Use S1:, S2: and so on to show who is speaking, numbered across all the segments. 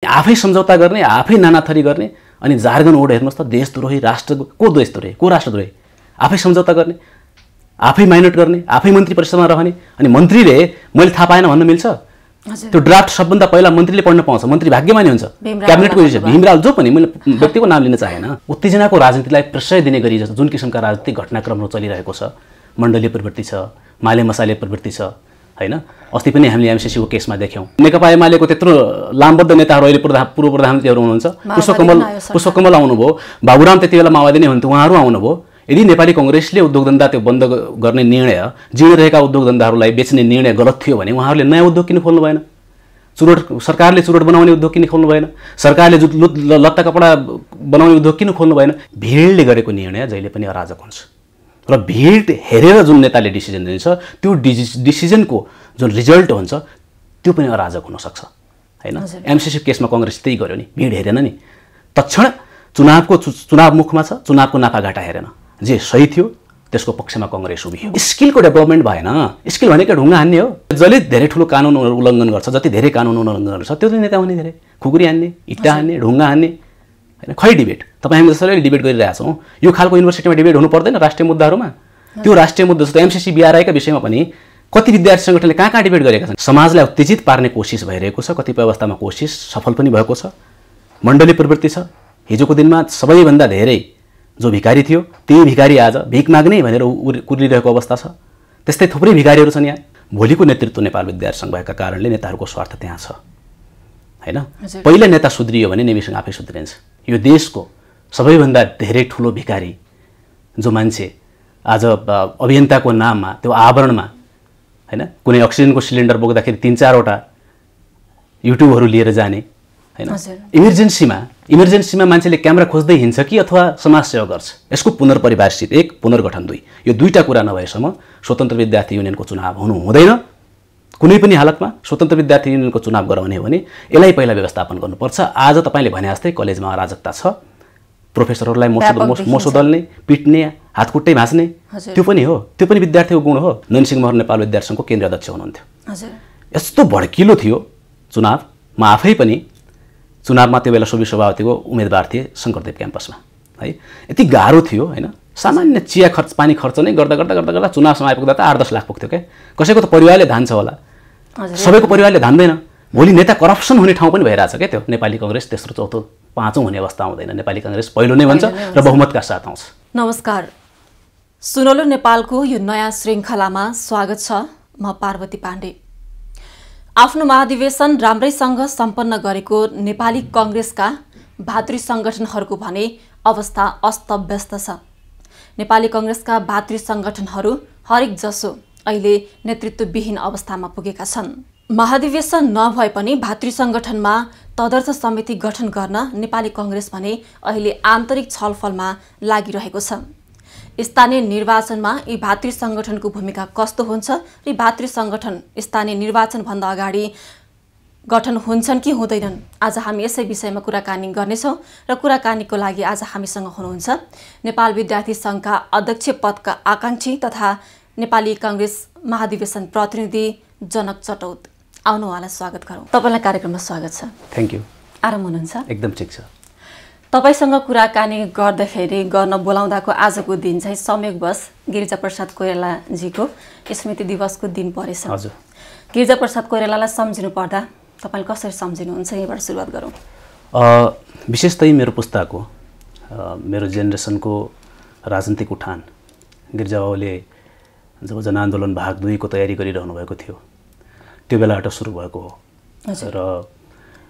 S1: आफै सम्झौता गर्ने, आफै नानाथरी गर्ने, अनि जार्गन ओड हेर्नुहोस् त, देशद्रोही, राष्ट्रको देशद्रोही, को राष्ट्रद्रोही, आफै सम्झौता गर्ने, आफै माइनोट गर्ने, आफै मन्त्री परिषदमा रहने, अनि मन्त्रीले मैले थाहा पाएन भन्न मिल्छ? त्यो ड्राफ्ट सबभन्दा पहिला मन्त्रीले पढ्न पाउँछ, मन्त्री भाग्यमानी हुन्छ। क्याबिनेटको विषय भीमराव जो पनि, मैले व्यक्तिको नाम लिन चाहेन, उत्तेजनाको राजनीतिलाई प्रश्रय दिने गरी जस्तो जुन किसिमका राजनीतिक घटनाक्रमहरू चलिरहेको छ, मण्डलीय प्रवृत्ति छ, माले मसाले प्रवृत्ति छ हैन। अस्ति पनि हामीले एमसीसीको केसमा देख्यौँ, नेकपा एमालेको त्यत्रो लामबद्ध नेताहरू अहिले पूर्व प्रधानमन्त्रीहरू हुनुहुन्छ, पुष्पकमल आउनुभयो, बाबुराम त्यति बेला माओवादी नै हुन्थ्यो, उहाँहरू आउनुभयो। यदि नेपाली कांग्रेसले उद्योग धन्दा त्यो बन्द गर्ने निर्णय, जीर्ण रहेका उद्योग धन्दाहरूलाई बेच्ने निर्णय गलत थियो भने उहाँहरूले नयाँ उद्योग किन खोल्नु भएन? सरकारले चुरोट बनाउने उद्योग किन खोल्नु भएन? सरकारले लत्ता कपडा बनाउने उद्योग किन खोल्नु भएन? भिडले गरेको निर्णय जहिले पनि अराजक हुन्छ, र भिड हेरेर जुन नेताले डिसिजन लिन्छ त्यो डिसिजनको जुन रिजल्ट हुन्छ त्यो पनि अराजक हुनसक्छ हैन। एमसीसी केसमा कांग्रेस त्यही गर्यो नि, भिड हेरेन नि, तत्क्षण चुनाव मुखमा छ, चुनावको नाफाघाटा हेरेन, जे सही थियो त्यसको पक्षमा कांग्रेस उभियो। स्किलको डेभलपमेन्ट भएन। स्किल भनेको ढुङ्गा हान्ने हो। जसले धेरै ठुलो कानुन उल्लङ्घन गर्छ, जति धेरै कानुन उल्लङ्घन गर्छ त्यो नेता हुने, धेरै खुकुरी हान्ने, इट्टा हान्ने, ढुङ्गा हान्ने हैन। खै डिबेट तपाईँ हामी जसरी डिबेट गरिरहेछौँ, यो खालको युनिभर्सिटीमा डिबेट हुनु पर्दैन राष्ट्रिय मुद्दाहरूमा? त्यो राष्ट्रिय मुद्दा जस्तो एमसीसी बीआरआईका विषयमा पनि कति विद्यार्थी सङ्गठनले कहाँ डिबेट गरेका छन्। समाजलाई उत्तेजित पार्ने कोसिस भइरहेको छ, कतिपय अवस्थामा कोसिस सफल पनि भएको छ। मण्डली प्रवृत्ति छ। हिजोको दिनमा सबैभन्दा धेरै जो भिखारी थियो त्यही भिखारी आज भिख माग्ने भनेर कुर्लिरहेको अवस्था छ। त्यस्तै थुप्रै भिखारीहरू छन् यहाँ। भोलिको नेतृत्व नेपाल विद्यार्थी सङ्घ भएका कारणले नेताहरूको स्वार्थ त्यहाँ छ हैन। पहिला नेता सुध्रियो भने नेविसँग आफै सुध्रिन्छ। यो देशको सबैभन्दा धेरै ठुलो भिखारी जो मान्छे आज अभियन्ताको नाममा त्यो आवरणमा हैन, कुनै अक्सिजनको सिलिन्डर बोक्दाखेरि 3-4वटा युट्युबहरू लिएर जाने हैन। इमर्जेन्सीमा मान्छेले क्यामेरा खोज्दै हिँड्छ कि अथवा समाजसेवा गर्छ? यसको पुनर्परिभाषित 1, पुनर्गठन 2, यो दुईटा कुरा नभएसम्म स्वतन्त्र विद्यार्थी युनियनको चुनाव हुनु हुँदैन। कुनै पनि हालतमा स्वतन्त्र विद्यार्थी युनियनको चुनाव गराउने हो भने यसलाई पहिला व्यवस्थापन गर्नुपर्छ। आज तपाईँले भने जस्तै कलेजमा अराजकता छ, प्रोफेसरहरूलाई मोसो दल्ने, पिट्ने, हातखुट्टै भाँच्ने, त्यो पनि हो, त्यो पनि विद्यार्थीको गुण हो। नयनसिंह महर नेपाल विद्यार्थी सङ्घको केन्द्रीय अध्यक्ष हुनुहुन्थ्यो। यस्तो भड्किलो थियो चुनाव, म आफै पनि चुनावमा त्यो बेला सोभि सभापतिको उम्मेदवार थिए शङ्करदेव क्याम्पसमा है। यति गाह्रो थियो हैन। सामान्य चिया खर्च, पानी खर्च नै गर्दा चुनावसम्म आइपुग्दा त 8-10 लाख पुग्थ्यो क्या। कसैको त परिवारले धान्छ होला, सबैको परिवारले धान्दैन। भोलि नेता करप्सन हुने ठाउँ पनि भइरहेछ क्या त्यो। नेपाली कांग्रेस तेस्रो, चौथो, पाँचौं हुने अवस्था आउँदैन। नेपाली कांग्रेस पहिलो नै भन्छ र बहुमतका साथ आउँछ।
S2: नमस्कार, सुनौलो नेपालको यो नयाँ श्रृङ्खलामा स्वागत छ। म पार्वती पाण्डे। आफ्नो महाधिवेशन राम्रैसँग सम्पन्न गरेको नेपाली कांग्रेसका भातृ सङ्गठनहरूको भने अवस्था अस्तव्यस्त छ। नेपाली कांग्रेसका भातृ सङ्गठनहरू हरेक जसो अहिले नेतृत्वविहीन अवस्थामा पुगेका छन्। महाधिवेशन नभए पनि भातृ सङ्गठनमा तदर्थ समिति गठन गर्न नेपाली कांग्रेस भने अहिले आन्तरिक छलफलमा लागिरहेको छ। स्थानीय निर्वाचनमा यी भातृ सङ्गठनको भूमिका कस्तो हुन्छ र भातृ सङ्गठन स्थानीय निर्वाचनभन्दा अगाडि गठन हुन्छन् कि हुँदैनन्, आज हामी यसै विषयमा कुराकानी गर्नेछौँ। र कुराकानीको लागि आज हामीसँग हुनुहुन्छ नेपाल विद्यार्थी सङ्घका अध्यक्ष पदका आकाङ्क्षी तथा नेपाली कांग्रेस महाधिवेशन प्रतिनिधि जनक चटौत। आउनु उहाँलाई स्वागत गरौँ। तपाईँलाई कार्यक्रममा स्वागत छ।
S1: Thank you.
S2: आराम हुनुहुन्छ?
S1: एकदम ठिक छ।
S2: तपाईसँग कुराकानी गर्न बोलाउँदाको आजको दिन चाहिँ संयोगवश गिरिजाप्रसाद कोइरालाजीको स्मृति दिवसको दिन परेछ।
S1: हजुर।
S2: गिरिजाप्रसाद कोइरालालाई सम्झिनु पर्दा तपाईँले कसरी सम्झिनुहुन्छ? यहीँबाट सुरुवात गरौँ।
S1: विशेषतै मेरो पुस्ताको, मेरो जेनेरेसनको राजनीतिक उठान गिरिजाबाबुले जब जनआन्दोलन भाग 2 को तयारी गरिरहनु भएको थियो त्यो बेलाबाट सुरु भएको हो। र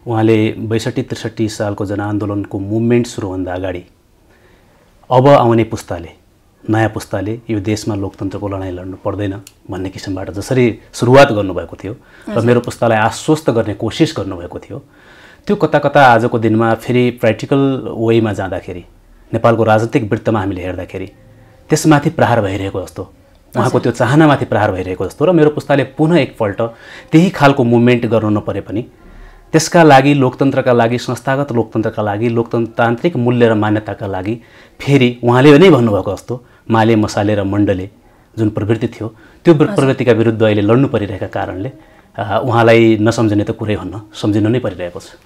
S1: उहाँले 62-63 सालको जनआन्दोलनको मुभमेन्ट सुरुभन्दा अगाडि अब आउने पुस्ताले, नयाँ पुस्ताले यो देशमा लोकतन्त्रको लडाइँ लड्नु पर्दैन भन्ने किसिमबाट जसरी सुरुवात गर्नुभएको थियो र मेरो पुस्तालाई आश्वस्त गर्ने कोसिस गर्नुभएको थियो, त्यो कता कता आजको दिनमा फेरि प्र्याक्टिकल वेमा जाँदाखेरि, नेपालको राजनीतिक वृत्तमा हामीले हेर्दाखेरि त्यसमाथि प्रहार भइरहेको जस्तो, उहाँको त्यो चाहनामाथि प्रहार भइरहेको जस्तो र मेरो पुस्ताले पुनः एकपल्ट त्यही खालको मुभमेन्ट गर्नु नपरे पनि त्यसका लागि, लोकतन्त्रका लागि, संस्थागत लोकतन्त्रका लागि, लोकतान्त्रिक मूल्य र मान्यताका लागि फेरि उहाँले नै भन्नुभएको जस्तो माले मसाले र मण्डले जुन प्रवृत्ति थियो त्यो प्रवृत्तिका विरुद्ध अहिले लड्नु परिरहेका कारणले उहाँलाई नसम्झिने त कुरै हुन्न, सम्झिनु नै परिरहेको छ।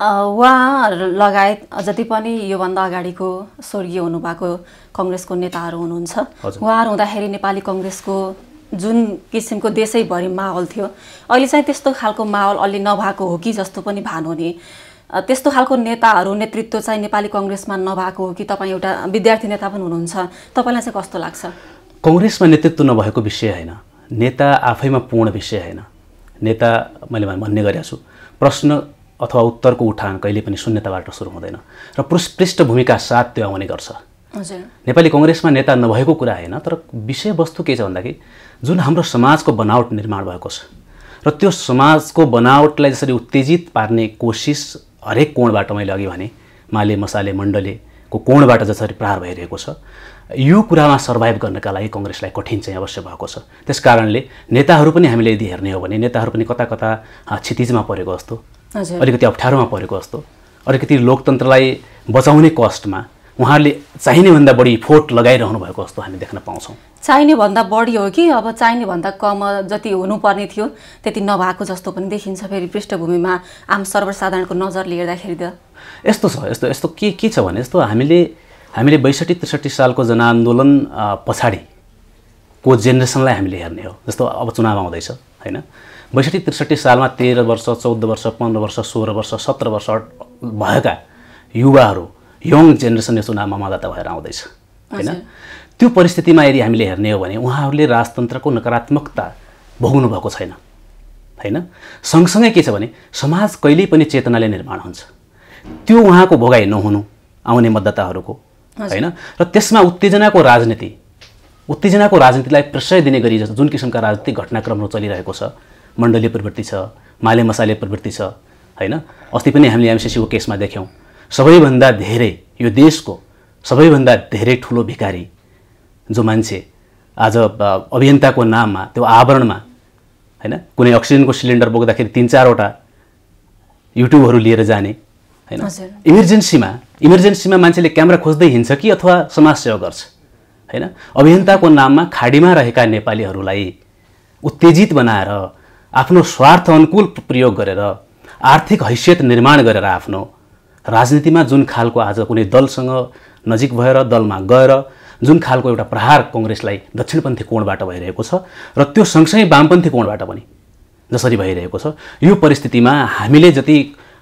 S2: उहाँ लगायत जति पनि योभन्दा अगाडिको स्वर्गीय हुनुभएको कङ्ग्रेसको नेताहरू हुनुहुन्छ, उहाँहरू हुँदाखेरि नेपाली कङ्ग्रेसको जुन किसिमको देशैभरि माहौल थियो, अहिले चाहिँ त्यस्तो खालको माहौल अलि नभएको हो कि जस्तो पनि भान हुने। त्यस्तो खालको नेताहरू नेतृत्व चाहिँ नेपाली कङ्ग्रेसमा नभएको हो कि? तपाईँ एउटा विद्यार्थी नेता पनि हुनुहुन्छ, तपाईँलाई चाहिँ कस्तो लाग्छ?
S1: कङ्ग्रेसमा नेतृत्व नभएको विषय होइन, नेता आफैमा पूर्ण विषय होइन। नेता मैले भन्ने गरेको छु, प्रश्न अथवा उत्तरको उठान कहिले पनि शून्यताबाट सुरु हुँदैन र पृष्ठभूमिका साथ त्यो आउने गर्छ। नेपाली कङ्ग्रेसमा नेता नभएको कुरा होइन, तर विषयवस्तु के छ भन्दाखेरि जुन हाम्रो समाजको बनावट निर्माण भएको छ र त्यो समाजको बनावटलाई जसरी उत्तेजित पार्ने कोसिस हरेक कोणबाट, मैले अघि भने माले मसाले मण्डलेको कोणबाट जसरी प्रहार भइरहेको छ, यो कुरामा सर्भाइभ गर्नका लागि कङ्ग्रेसलाई कठिन चाहिँ अवश्य भएको छ। त्यसकारणले नेताहरू पनि हामीले यदि हेर्ने हो भने नेताहरू पनि कता कता क्षितिजमा परेको जस्तो, अलिकति अप्ठ्यारोमा परेको जस्तो, अलिकति लोकतन्त्रलाई बचाउने कष्टमा उहाँहरूले चाहिने भन्दा बढी फोट लगाइरहनु भएको जस्तो हामी देख्न पाउँछौँ।
S2: चाहिने भन्दा बढी हो कि अब चाहिने भन्दा कम जति हुनुपर्ने थियो त्यति नभएको जस्तो पनि देखिन्छ फेरि पृष्ठभूमिमा आम सर्वसाधारणको नजरले हेर्दाखेरि त?
S1: यस्तो छ, यस्तो के छ भने जस्तो हामीले 62-63 सालको जनआन्दोलन पछाडिको जेनेरेसनलाई हामीले हेर्ने हो। जस्तो अब चुनाव आउँदैछ होइन, 62-63 सालमा 13 वर्ष 14 वर्ष 15 वर्ष 16 वर्ष 17 वर्ष भएका युवाहरू, यङ जेनेरेसन यो चुनावमा मतदाता भएर आउँदैछ होइन। त्यो परिस्थितिमा यदि हामीले हेर्ने हो भने उहाँहरूले राजतन्त्रको नकारात्मकता भोग्नु भएको छैन होइन। सँगसँगै के छ भने समाज कहिल्यै पनि चेतनाले निर्माण हुन्छ, त्यो उहाँको भोगाइ नहुनु आउने मतदाताहरूको होइन। र त्यसमा उत्तेजनाको राजनीतिलाई प्रश्रय दिने गरी जुन किसिमका राजनीतिक घटनाक्रमहरू चलिरहेको छ, मण्डलीय प्रवृत्ति छ, माले मसाले प्रवृत्ति छ होइन। अस्ति पनि हामीले एमसिसीको केसमा देख्यौँ, सबैभन्दा धेरै यो देशको सबैभन्दा धेरै ठुलो भिखारी जो मान्छे आज अभियन्ताको नाममा त्यो आवरणमा होइन कुनै अक्सिजनको सिलिन्डर बोक्दाखेरि 3-4वटा युट्युबहरू लिएर जाने होइन। इमर्जेन्सीमा मान्छेले क्यामेरा खोज्दै हिँड्छ कि अथवा समाजसेवा गर्छ होइन। अभियन्ताको नाममा खाडीमा रहेका नेपालीहरूलाई उत्तेजित बनाएर आफ्नो स्वार्थ अनुकूल प्रयोग गरेर आर्थिक हैसियत निर्माण गरेर आफ्नो राजनीतिमा जुन खालको आज कुनै दलसँग नजिक भएर दलमा गएर जुन खालको एउटा प्रहार कङ्ग्रेसलाई दक्षिणपन्थी कोणबाट भइरहेको छ र त्यो सँगसँगै वामपन्थी कोणबाट पनि जसरी भइरहेको छ, यो परिस्थितिमा हामीले जति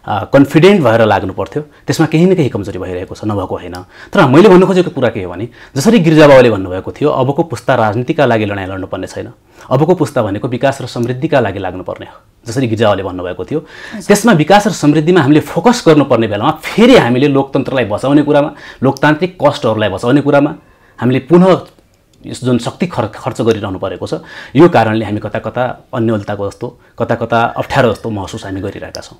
S1: कन्फिडेन्ट भएर लाग्नु पर्थ्यो त्यसमा केही न केही कमजोरी भइरहेको छ, नभएको होइन। तर मैले भन्नु खोजेको कुरा के हो भने जसरी गिरिजाबाबुले भन्नुभएको थियो, अबको पुस्ता राजनीतिका लागि लडाइँ लड्नुपर्ने छैन, अबको पुस्ता भनेको विकास र समृद्धिका लागि लाग्नुपर्ने हो, जसरी गिरिजाबाबुले भन्नुभएको थियो। त्यसमा विकास र समृद्धिमा हामीले फोकस गर्नुपर्ने बेलामा फेरि हामीले लोकतन्त्रलाई बचाउने कुरामा, लोकतान्त्रिक कष्टहरूलाई बचाउने कुरामा हामीले पुनः जुन शक्ति खर्च गरिरहनु परेको छ, यो कारणले हामी कता कता अन्यलताको जस्तो, कता कता अप्ठ्यारो जस्तो महसुस हामी गरिरहेका छौँ।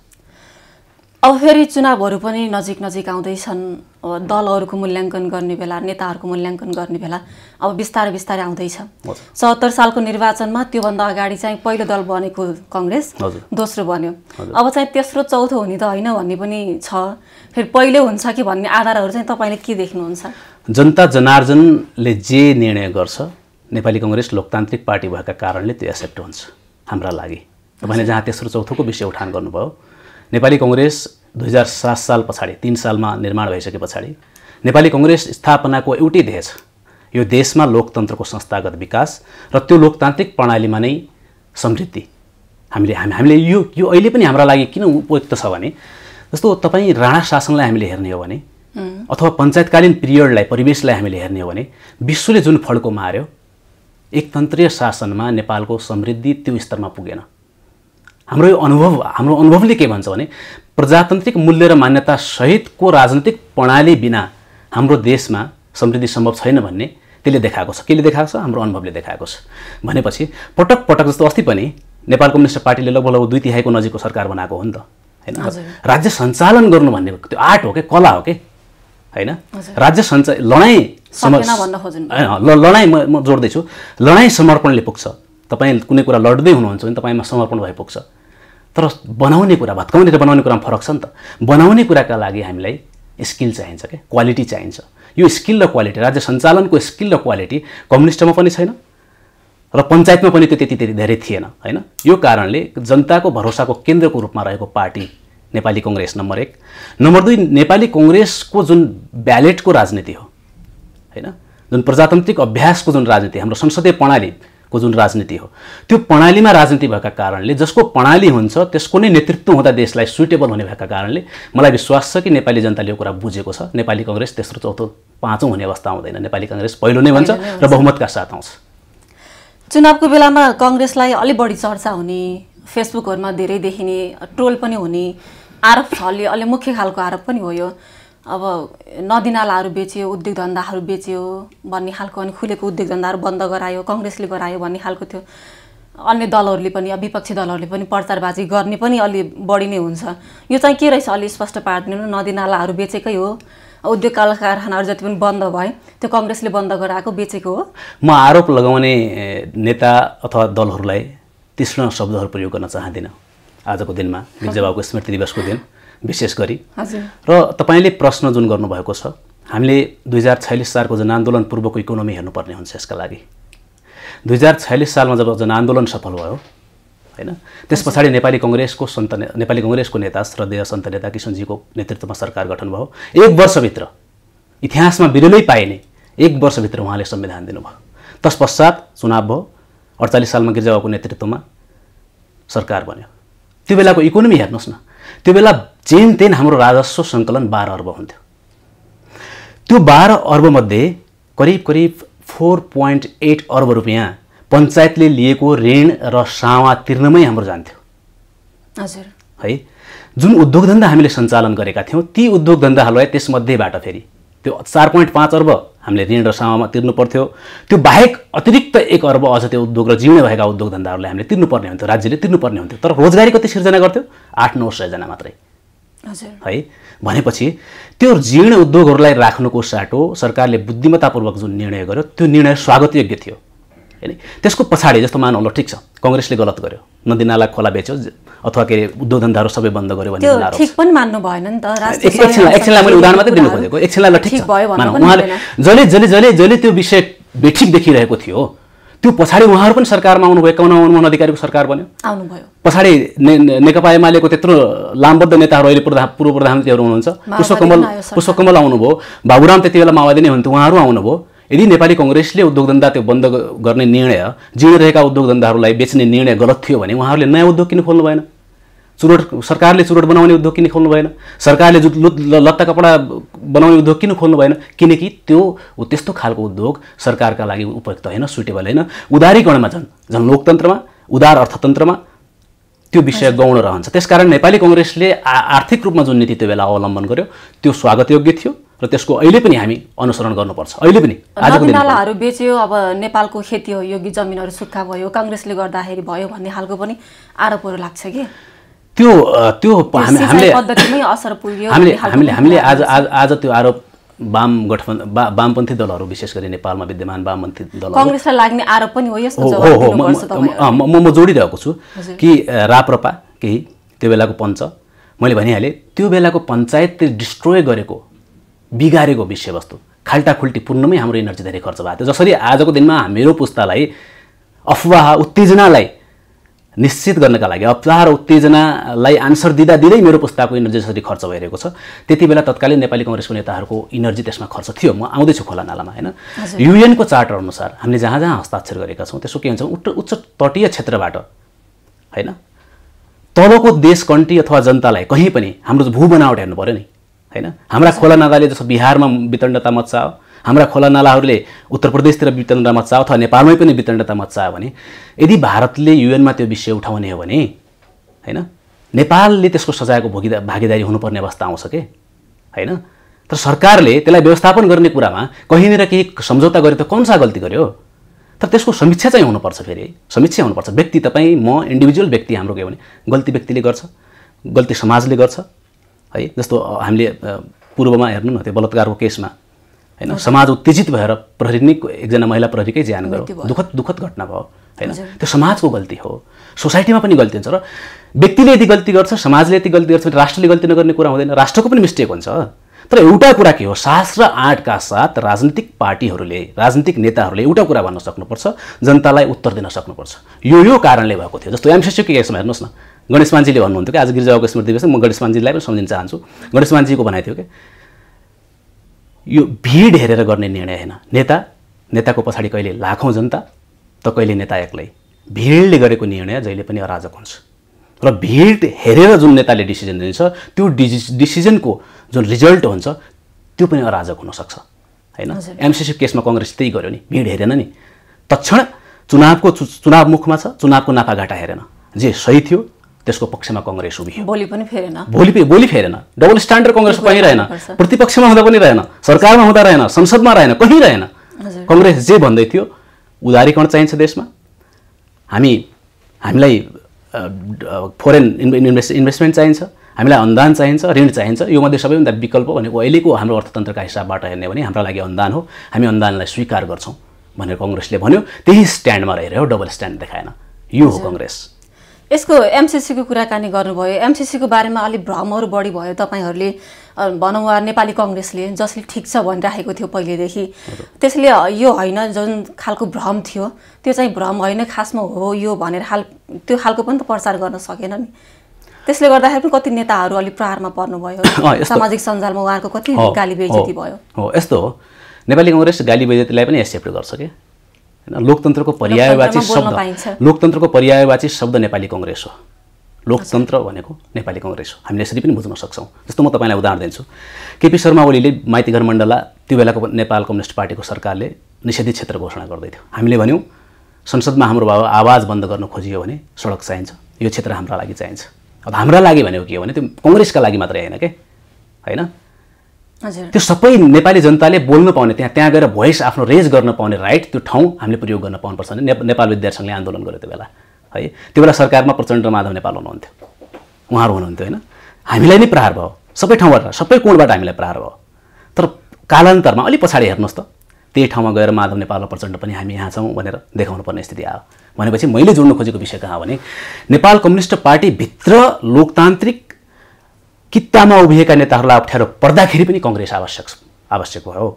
S2: अब फेरि चुनावहरू पनि नजिक आउँदैछन्, दलहरूको मूल्याङ्कन गर्ने बेला, नेताहरूको मूल्याङ्कन गर्ने बेला अब बिस्तारै आउँदैछ। 74 सालको निर्वाचनमा त्योभन्दा अगाडि चाहिँ पहिलो दल बनेको कङ्ग्रेस दोस्रो बन्यो, अब चाहिँ तेस्रो चौथो हुने त होइन भन्ने पनि छ। फेरि पहिलो हुन्छ कि भन्ने आधारहरू चाहिँ तपाईँले के देख्नुहुन्छ?
S1: जनता जनार्दनले जे निर्णय गर्छ, नेपाली कङ्ग्रेस लोकतान्त्रिक पार्टी भएका कारणले त्यो एक्सेप्ट हुन्छ हाम्रा लागि। तपाईँले जहाँ तेस्रो चौथोको विषय उठान गर्नुभयो, नेपाली कङ्ग्रेस 2007 साल पछाडि 3 सालमा निर्माण भइसके पछाडि नेपाली कङ्ग्रेस स्थापनाको एउटै ध्येय छ, यो देशमा लोकतन्त्रको संस्थागत विकास र त्यो लोकतान्त्रिक प्रणालीमा नै समृद्धि। हामीले यो अहिले पनि हाम्रा लागि किन उपयुक्त छ भने जस्तो तपाईँ राणा शासनलाई हामीले हेर्ने हो भने अथवा पञ्चायतकालीन पिरियडलाई परिवेशलाई हामीले हेर्ने हो भने विश्वले जुन फड्को मार्यो, एकतन्त्रीय शासनमा नेपालको समृद्धि त्यो स्तरमा पुगेन। हाम्रो अनुभवले के भन्छ भने प्रजातान्त्रिक मूल्य र मान्यता सहितको राजनीतिक प्रणाली बिना हाम्रो देशमा समृद्धि सम्भव छैन भन्ने त्यसले देखाएको छ। केले देखाएको छ? हाम्रो अनुभवले देखाएको छ। भनेपछि पटक पटक जस्तो अस्ति पनि नेपाल कम्युनिस्ट पार्टीले लगभग 2/3 नजिकको सरकार बनाएको हो नि त हैन। राज्य सञ्चालन गर्नु भन्ने त्यो आर्ट हो के, कला हो के हैन। राज्य लडाईँ लडाईँ म जोड्दैछु, लडाईँ समर्पणले पुग्छ। तपाईँ कुनै कुरा लड्दै हुनुहुन्छ भने तपाईँमा समर्पण भए पुग्छ। तर बनाउने कुरा, भत्काउने र बनाउने कुरामा फरक छ नि त। बनाउने कुराका लागि हामीलाई स्किल चाहिन्छ के, क्वालिटी चाहिन्छ। यो स्किल र क्वालिटी, राज्य सञ्चालनको स्किल र क्वालिटी कम्युनिस्टमा पनि छैन र पञ्चायतमा पनि त्यति धेरै थिएन हैन। यो कारणले जनताको भरोसाको केन्द्रको रूपमा रहेको party Nepali Congress number 1। Number 2 Nepali कांग्रेसको जुन ब्यालेटको राजनीति हो हैन, जुन प्रजातान्त्रिक अभ्यासको जुन राजनीति, हाम्रो संसदीय प्रणालीको जुन राजनीति हो, त्यो प्रणालीमा राजनीति भएका कारणले, जसको प्रणाली हुन्छ त्यसको नै नेतृत्व हुँदा देशलाई सुइटेबल हुने भएका कारणले मलाई विश्वास छ कि नेपाली जनताले यो कुरा बुझेको छ। नेपाली कांग्रेस तेस्रो चौथो पाँचौं हुने अवस्था आउँदैन, नेपाली कांग्रेस पहिलो नै भन्छ र बहुमतका साथ आउँछ।
S2: चुनावको बेलामा कांग्रेसलाई अलि बढी चर्चा हुने, फेसबुकहरुमा धेरै देखिने, ट्रोल पनि हुने आरोप छ, अलि मुख्य खालको आरोप पनि हो यो। अब नदीनालाहरू बेच्यो, उद्योग धन्दाहरू बेच्यो भन्ने खालको, अनि खुलेको उद्योग धन्दाहरू बन्द गरायो, कांग्रेसले गरायो भन्ने खालको थियो। अन्य दलहरूले पनि, विपक्षी दलहरूले पनि प्रचारबाजी गर्ने पनि अलि बढी नै हुन्छ। यो चाहिँ के रहेछ अलि स्पष्ट पारिदिनु न। नदीनालाहरू बेचेकै हो, उद्योग कारखानाहरू जति पनि बन्द भए त्यो कांग्रेसले बन्द गराएको बेचेको हो।
S1: म आरोप लगाउने नेता अथवा दलहरूलाई तीक्ष्ण शब्दहरू प्रयोग गर्न चाहदिनँ आजको दिनमा, वीरजवाबको स्मृति दिवसको दिन विशेष गरी। र तपाईले प्रश्न जुन गर्नुभएको छ, हामीले 2046 सालको जनआन्दोलन पूर्वको इकोनोमी हेर्नुपर्ने हुन्छ यसका लागि। 2046 सालमा जब जनआन्दोलन सफल भयो हैन, त्यस पछाडि नेपाली कांग्रेसको नेता श्रद्धेय सन्त नेता किशनजीको नेतृत्वमा सरकार गठन भयो। 1 वर्षभित्र इतिहासमा बिरलै पाइने 1 वर्षभित्र उहाँले संविधान दिनुभयो। तत्पश्चात चुनाव भयो, 48 सालमा गिरिजाबाबुको नेतृत्वमा सरकार बन्यो। त्यो बेलाको इकोनोमी हेर्नुस् न, त्यो बेला जेन हाम्रो राजस्व सङ्कलन 12 अर्ब हुन्थ्यो। त्यो 12 अर्ब मध्ये करिब 4.8 अर्ब रुपैयाँ पञ्चायतले लिएको ऋण र सावा तिर्नमै हाम्रो जान्थ्यो।
S2: हजुर
S1: है, जुन उद्योग धन्दा हामीले सञ्चालन गरेका थियौँ ती उद्योग धन्दाहरूलाई त्यसमध्येबाट फेरि त्यो 4.5 अर्ब हामीले ऋण र सावामा तिर्नु पर्थ्यो। त्यो बाहेक अतिरिक्त 1 अर्ब अझ त्यो उद्योग र जिउने भएका उद्योग धन्दाहरूलाई हामीले तिर्नुपर्ने हुन्थ्यो, राज्यले तिर्नुपर्ने हुन्थ्यो। तर रोजगारी कति सिर्जना गर्थ्यो? 800-900 जना मात्रै।
S2: हजुर
S1: है, भनेपछि त्यो जीर्ण उद्योगहरूलाई राख्नुको साटो सरकारले बुद्धिमत्तापूर्वक जुन निर्णय गर्यो त्यो निर्णय स्वागतयोग्य थियो हैन। त्यसको पछाडि जस्तो मानौँ ल, ठिक छ कांग्रेसले गलत गर्यो, नदीनाला खोला बेच्यो अथवा के उद्योग धन्दाहरू सबै बन्द गर्यो भन्ने
S2: आरोप छ। ठिक पनि मान्नु भएन नि त।
S1: एकछिनलाई मैले उदाहरण मात्रै दिनु खोजेको। एकछिनलाई ल, ठिक छ मानौँ, उहाँले जहिले त्यो विषय बेठिक देखिरहेको थियो, त्यो पछाडि उहाँहरू पनि सरकारमा आउनुभयो, 51 मनमोहन अधिकारीको सरकार बन्यो, आउनुभयो। पछाडि नेकपा एमालेको त्यत्रो लामबद्ध नेताहरू अहिले पूर्व प्रधानमन्त्रीहरू हुनुहुन्छ, पुष्पकमल आउनुभयो, बाबुराम त्यति बेला माओवादी नै हुन्थ्यो, उहाँहरू आउनुभयो। यदि नेपाली कांग्रेसले उद्योग धन्दा त्यो बन्द गर्ने निर्णय, जीर्ण रहेका उद्योग धन्दाहरूलाई बेच्ने निर्णय गलत थियो भने उहाँहरूले नयाँ उद्योग किन खोल्नु भएन? सरकारले चुरोट बनाउने उद्योग किन खोल्नु भएन? सरकारले लत्ता कपडा बनाउने उद्योग किन खोल्नु भएन? किनकि त्यो त्यस्तो खालको उद्योग सरकारका लागि उपयुक्त होइन, सुइटेबल होइन। उदारीकरणमा झन् लोकतन्त्रमा, उदार अर्थतन्त्रमा त्यो विषय गौण रहन्छ। त्यसकारण नेपाली कांग्रेसले आर्थिक रूपमा जुन नीति त्यो बेला अवलम्बन गर्यो त्यो स्वागतयोग्य थियो र त्यसको अहिले पनि हामी अनुसरण गर्नुपर्छ। अहिले पनि आजको दिन
S2: नदीनालाहरू बेच्यो, अब नेपालको खेती योग्य जमिनहरू सुक्खा भयो, कांग्रेसले गर्दाखेरि भयो भन्ने खालको पनि आरोपहरू लाग्छ कि
S1: त्यो
S2: पद्धतिमै असर पुग्यो।
S1: हामीले आज त्यो आरोप वामपन्थी दलहरू विशेष गरी नेपालमा विद्यमान वामपन्थी दलहरू
S2: कांग्रेसलाई लाग्ने आरोप पनि हो। यसको जवाफ दिनुपर्छ तपाईहरुले।
S1: म जोडिरहेको छु कि राप्रपा केही त्यो बेलाको पञ्च, मैले भनिहालेँ त्यो बेलाको पञ्चायतले डिस्ट्रोय गरेको, बिगारेको विषयवस्तु खाल्टाखुल्टी पूर्णमै हाम्रो एनर्जी धेरै खर्च भएको थियो। जसरी आजको दिनमा मेरो पुस्तालाई अफवाह उत्तेजनालाई निश्चित गर्नका लागि, अफवाह र उत्तेजनालाई आन्सर दिँदै मेरो पुस्ताको एनर्जी जसरी खर्च भइरहेको छ, त्यति बेला तत्कालीन नेपाली कांग्रेसको नेताहरूको एनर्जी त्यसमा खर्च थियो। म आउँदैछु खोला नालामा हैन। युएनको चार्टर अनुसार हामीले जहाँ जहाँ हस्ताक्षर गरेका छौँ त्यसको के हुन्छ, उच्च तटीय क्षेत्रबाट हैन तलको देश कन्ट्री अथवा जनतालाई कहीँ पनि हाम्रो भू बनावट हेर्नु पर्यो नि हैन। हाम्रा खोला नालाले जस्तो बिहारमा वितण्डता मच्चायो, हाम्रा खोला नालाहरूले उत्तर प्रदेशतिर वितण्डता मच्चायो अथवा नेपालमै पनि वितण्डता मच्चायो भने यदि भारतले युएनमा त्यो विषय उठाउने हो भने हैन नेपालले त्यसको सजायको भागीदारी हुनुपर्ने अवस्था आउँछ के हैन। तर सरकारले त्यसलाई व्यवस्थापन गर्ने कुरामा कहीँनिर केही सम्झौता गर्यो त कौन सा गल्ती गर्यो? तर त्यसको समीक्षा चाहिँ हुनुपर्छ। फेरि समीक्षा हुनुपर्छ। व्यक्ति तपाईँ म इन्डिभिजुअल व्यक्ति हाम्रो के भने गल्ती व्यक्तिले गर्छ, गल्ती समाजले गर्छ है। जस्तो हामीले पूर्वमा हेर्नु न त्यो बलात्कारको केसमा हैन, समाज उत्तेजित भएर प्रहरी नै एकजना महिला प्रहरीकै ज्यान गयो, दुःखद घटना भयो हैन। त्यो समाजको गल्ती हो, सोसाइटीमा पनि गल्ती हुन्छ। र व्यक्तिले यदि गल्ती गर्छ, समाजले यदि गल्ती गर्छ, राष्ट्रले गल्ती नगर्ने कुरा हुँदैन। राष्ट्रको पनि मिस्टेक हुन्छ। तर एउटा कुरा के हो, 7 र 8 का साथ राजनीतिक पार्टीहरूले, राजनीतिक नेताहरूले एउटा कुरा भन्न सक्नुपर्छ, जनतालाई उत्तर दिन सक्नुपर्छ। यो कारणले भएको थियो। जस्तो एमसीसी को केसमा हेर्नुस् न, गणेशमानजीले भन्नुहुन्थ्यो कि आज गिरिजाको स्मृति दिवस, म गणेशमानजीलाई पनि सम्झिन चाहन्छु। गणेशमानजीको भनाइ थियो कि यो भिड हेरेर गर्ने निर्णय होइन। नेताको पछाडि कहिले लाखौँ जनता त कहिले नेता एक्लै। भिडले गरेको निर्णय जहिले पनि अराजक हुन्छ र भिड हेरेर जुन नेताले डिसिजन लिन्छ त्यो डिसिजनको जुन रिजल्ट हुन्छ त्यो पनि अराजक हुनसक्छ होइन। एमसीसी केसमा कङ्ग्रेस त्यही गर्यो नि, भिड हेरेन नि, तत्क्षण चुनाव मुखमा छ, चुनावको नाफाघाटा हेरेन, जे सही थियो त्यसको पक्षमा कङ्ग्रेस उभियो।
S2: बोली फेरेन,
S1: बोली फेरेन। डबल स्ट्यान्डर्ड कङ्ग्रेसको कहीँ रहेन, प्रतिपक्षमा हुँदा पनि रहेन, सरकारमा हुँदा रहेन, संसदमा रहेन, कहीँ रहेन। कङ्ग्रेस जे भन्दै थियो उदारीकरण चाहिन्छ देशमा, हामीलाई फोरेन इन्भेस्टमेन्ट चाहिन्छ, हामीलाई अनुदान चाहिन्छ, ऋण चाहिन्छ। यो मध्ये सबैभन्दा विकल्प भनेको अहिलेको हाम्रो अर्थतन्त्रका हिसाबबाट हेर्ने भने हाम्रा लागि अनुदान हो, हामी अनुदानलाई स्वीकार गर्छौँ भनेर कङ्ग्रेसले भन्यो। त्यही स्ट्यान्डमा रहेर हो, डबल स्ट्यान्ड देखाएन। यो हो कङ्ग्रेस।
S2: यसको एमसीसीको कुराकानी गर्नुभयो, एमसीसीको बारेमा अलिक भ्रमहरू बढी भयो तपाईँहरूले, भनौँ वा नेपाली कङ्ग्रेसले, जसले ठिक छ भनिराखेको थियो पहिलेदेखि। त्यसले यो होइन जुन खालको भ्रम थियो त्यो चाहिँ भ्रम होइन, खासमा हो यो भनेर त्यो खालको पनि त प्रचार गर्न सकेन नि। त्यसले गर्दाखेरि पनि कति नेताहरू अलिक प्रहारमा पर्नुभयो, सामाजिक सञ्जालमा उहाँको कति गाली बेइज्जती भयो।
S1: हो यस्तो हो, नेपाली कङ्ग्रेस गाली बेइज्जतीलाई पनि एक्सेप्ट गर्छ कि हैन। लोकतन्त्रको पर्यायवाची शब्द नेपाली कङ्ग्रेस हो। लोकतन्त्र भनेको नेपाली कङ्ग्रेस हो। हामीले यसरी पनि बुझ्न सक्छौँ। जस्तो म तपाईँलाई उदाहरण दिन्छु। केपी शर्मा ओलीले माइतीघर मण्डला त्यो बेलाको नेपाल कम्युनिस्ट पार्टीको सरकारले निषेधित क्षेत्र घोषणा गर्दै थियो। हामीले भन्यौँ संसदमा हाम्रो आवाज बन्द गर्न खोजियो भने सडक चाहिन्छ, यो क्षेत्र हाम्रा लागि चाहिन्छ। अब हाम्रा लागि भनेको के हो भने त्यो कङ्ग्रेसका लागि मात्रै होइन के होइन, त्यो सबै नेपाली जनताले बोल्न पाउने, त्यहाँ गएर भोइस आफ्नो रेज गर्न पाउने राइट, त्यो ठाउँ हामीले प्रयोग गर्न पाउनुपर्छ। नेपाल विद्यार्थी सङ्घले आन्दोलन गर्यो त्यो बेला है। त्यो बेला सरकारमा प्रचण्ड र माधव नेपाल हुनुहुन्थ्यो, उहाँहरू हुनुहुन्थ्यो होइन। हामीलाई नै प्रहार भयो, सबै ठाउँबाट, सबै कोणबाट हामीलाई प्रहार भयो। तर कालान्तरमा अलिक पछाडि हेर्नुहोस् त, त्यही ठाउँमा गएर माधव नेपाल र प्रचण्ड पनि हामी यहाँ छौँ भनेर देखाउनु पर्ने स्थिति आयो। भनेपछि मैले जोड्न खोजेको विषय कहाँ भने नेपाल कम्युनिस्ट पार्टीभित्र लोकतान्त्रिक कित्तामा उभिएका नेताहरूलाई अप्ठ्यारो पर्दाखेरि पनि कङ्ग्रेस आवश्यक भयो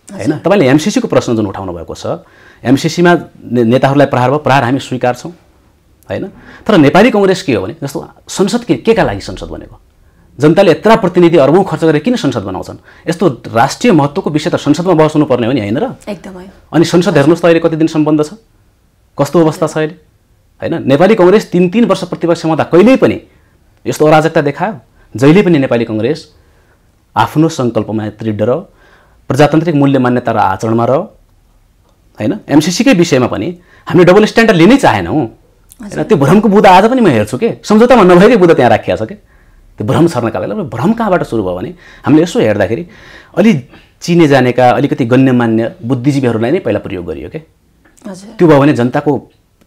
S1: होइन। तपाईँले एमसीसीको प्रश्न जुन उठाउनु भएको छ, एमसीसीमा नेताहरूलाई प्रहार भयो, प्रहार हामी स्वीकार्छौँ होइन। तर नेपाली कङ्ग्रेस के हो भने जस्तो संसद केका लागि संसद बनेको, जनताले यत्रा प्रतिनिधि अर्बौँ खर्च गरेर किन संसद बनाउँछन्? यस्तो राष्ट्रिय महत्त्वको विषय त संसदमा बहस हुनुपर्ने हो नि होइन र?
S2: एकदमै।
S1: अनि संसद हेर्नुहोस् त अहिले कति दिन सम्बन्ध छ, कस्तो अवस्था छ अहिले होइन। नेपाली कङ्ग्रेस 3 वर्ष प्रतिपक्षमा हुँदा कहिल्यै पनि यस्तो अराजकता देखायो? जहिले पनि नेपाली कङ्ग्रेस आफ्नो सङ्कल्पमा दृढ रह्यो, प्रजातान्त्रिक मूल्य मान्यता र आचरणमा रह्यो होइन। एमसीसीकै विषयमा पनि हामीले डबल स्ट्यान्डर्ड लिनै चाहेनौँ होइन। त्यो भ्रमको बुँदा आज पनि म हेर्छु के, सम्झौतामा नभएकै बुँदा त्यहाँ राखिएको छ के, त्यो भ्रम सर्नका लागि। भ्रम कहाँबाट सुरु भयो भने हामीले यसो हेर्दाखेरि अलि चिने जानेका अलिकति गण्यमान्य बुद्धिजीवीहरूलाई नै पहिला प्रयोग गरियो के। त्यो भयो भने जनताको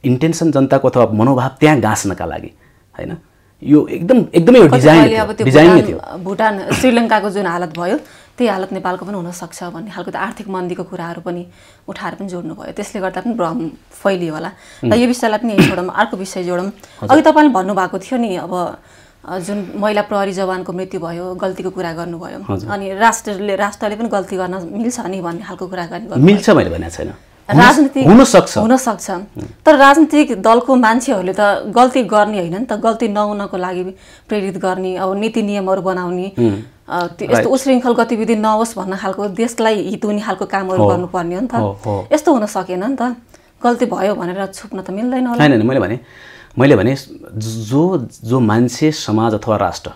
S1: इन्टेन्सन, जनताको अथवा मनोभाव त्यहाँ गाँच्नका लागि होइन। यो एकदमै यो डिजाइन नै थियो।
S2: भुटान श्रीलङ्काको जुन हालत भयो त्यही हालत नेपालको पनि हुनसक्छ भन्ने खालको त आर्थिक मन्दीको कुराहरू पनि उठाएर पनि जोड्नु भयो। त्यसले गर्दा पनि भ्रम फैलियो होला। र यो विषयलाई पनि छोडौँ, अर्को विषय जोडौँ। अघि तपाईँले भन्नुभएको थियो नि, अब जुन महिला प्रहरी जवानको मृत्यु भयो, गल्तीको कुरा गर्नुभयो, अनि राष्ट्रले पनि गल्ती गर्न मिल्छ नि भन्ने खालको कुराकानी गर्नु।
S1: मिल्छ मैले भनेको छैन,
S2: राजनीतिक
S1: हुनसक्छ।
S2: तर राजनीतिक दलको मान्छेहरूले त गल्ती गर्ने होइन नि त, गल्ती नहुनको लागि प्रेरित गर्ने, अब नीति नियमहरू बनाउने, यस्तो उशृङ्खल गतिविधि नहोस् भन्ने खालको, देशलाई हित हुने खालको कामहरू गर्नुपर्ने हो नि त। यस्तो हुन सकेन नि त, गल्ती भयो भनेर छुप्न त मिल्दैन होला।
S1: होइन, मैले भने जो मान्छे, समाज अथवा राष्ट्र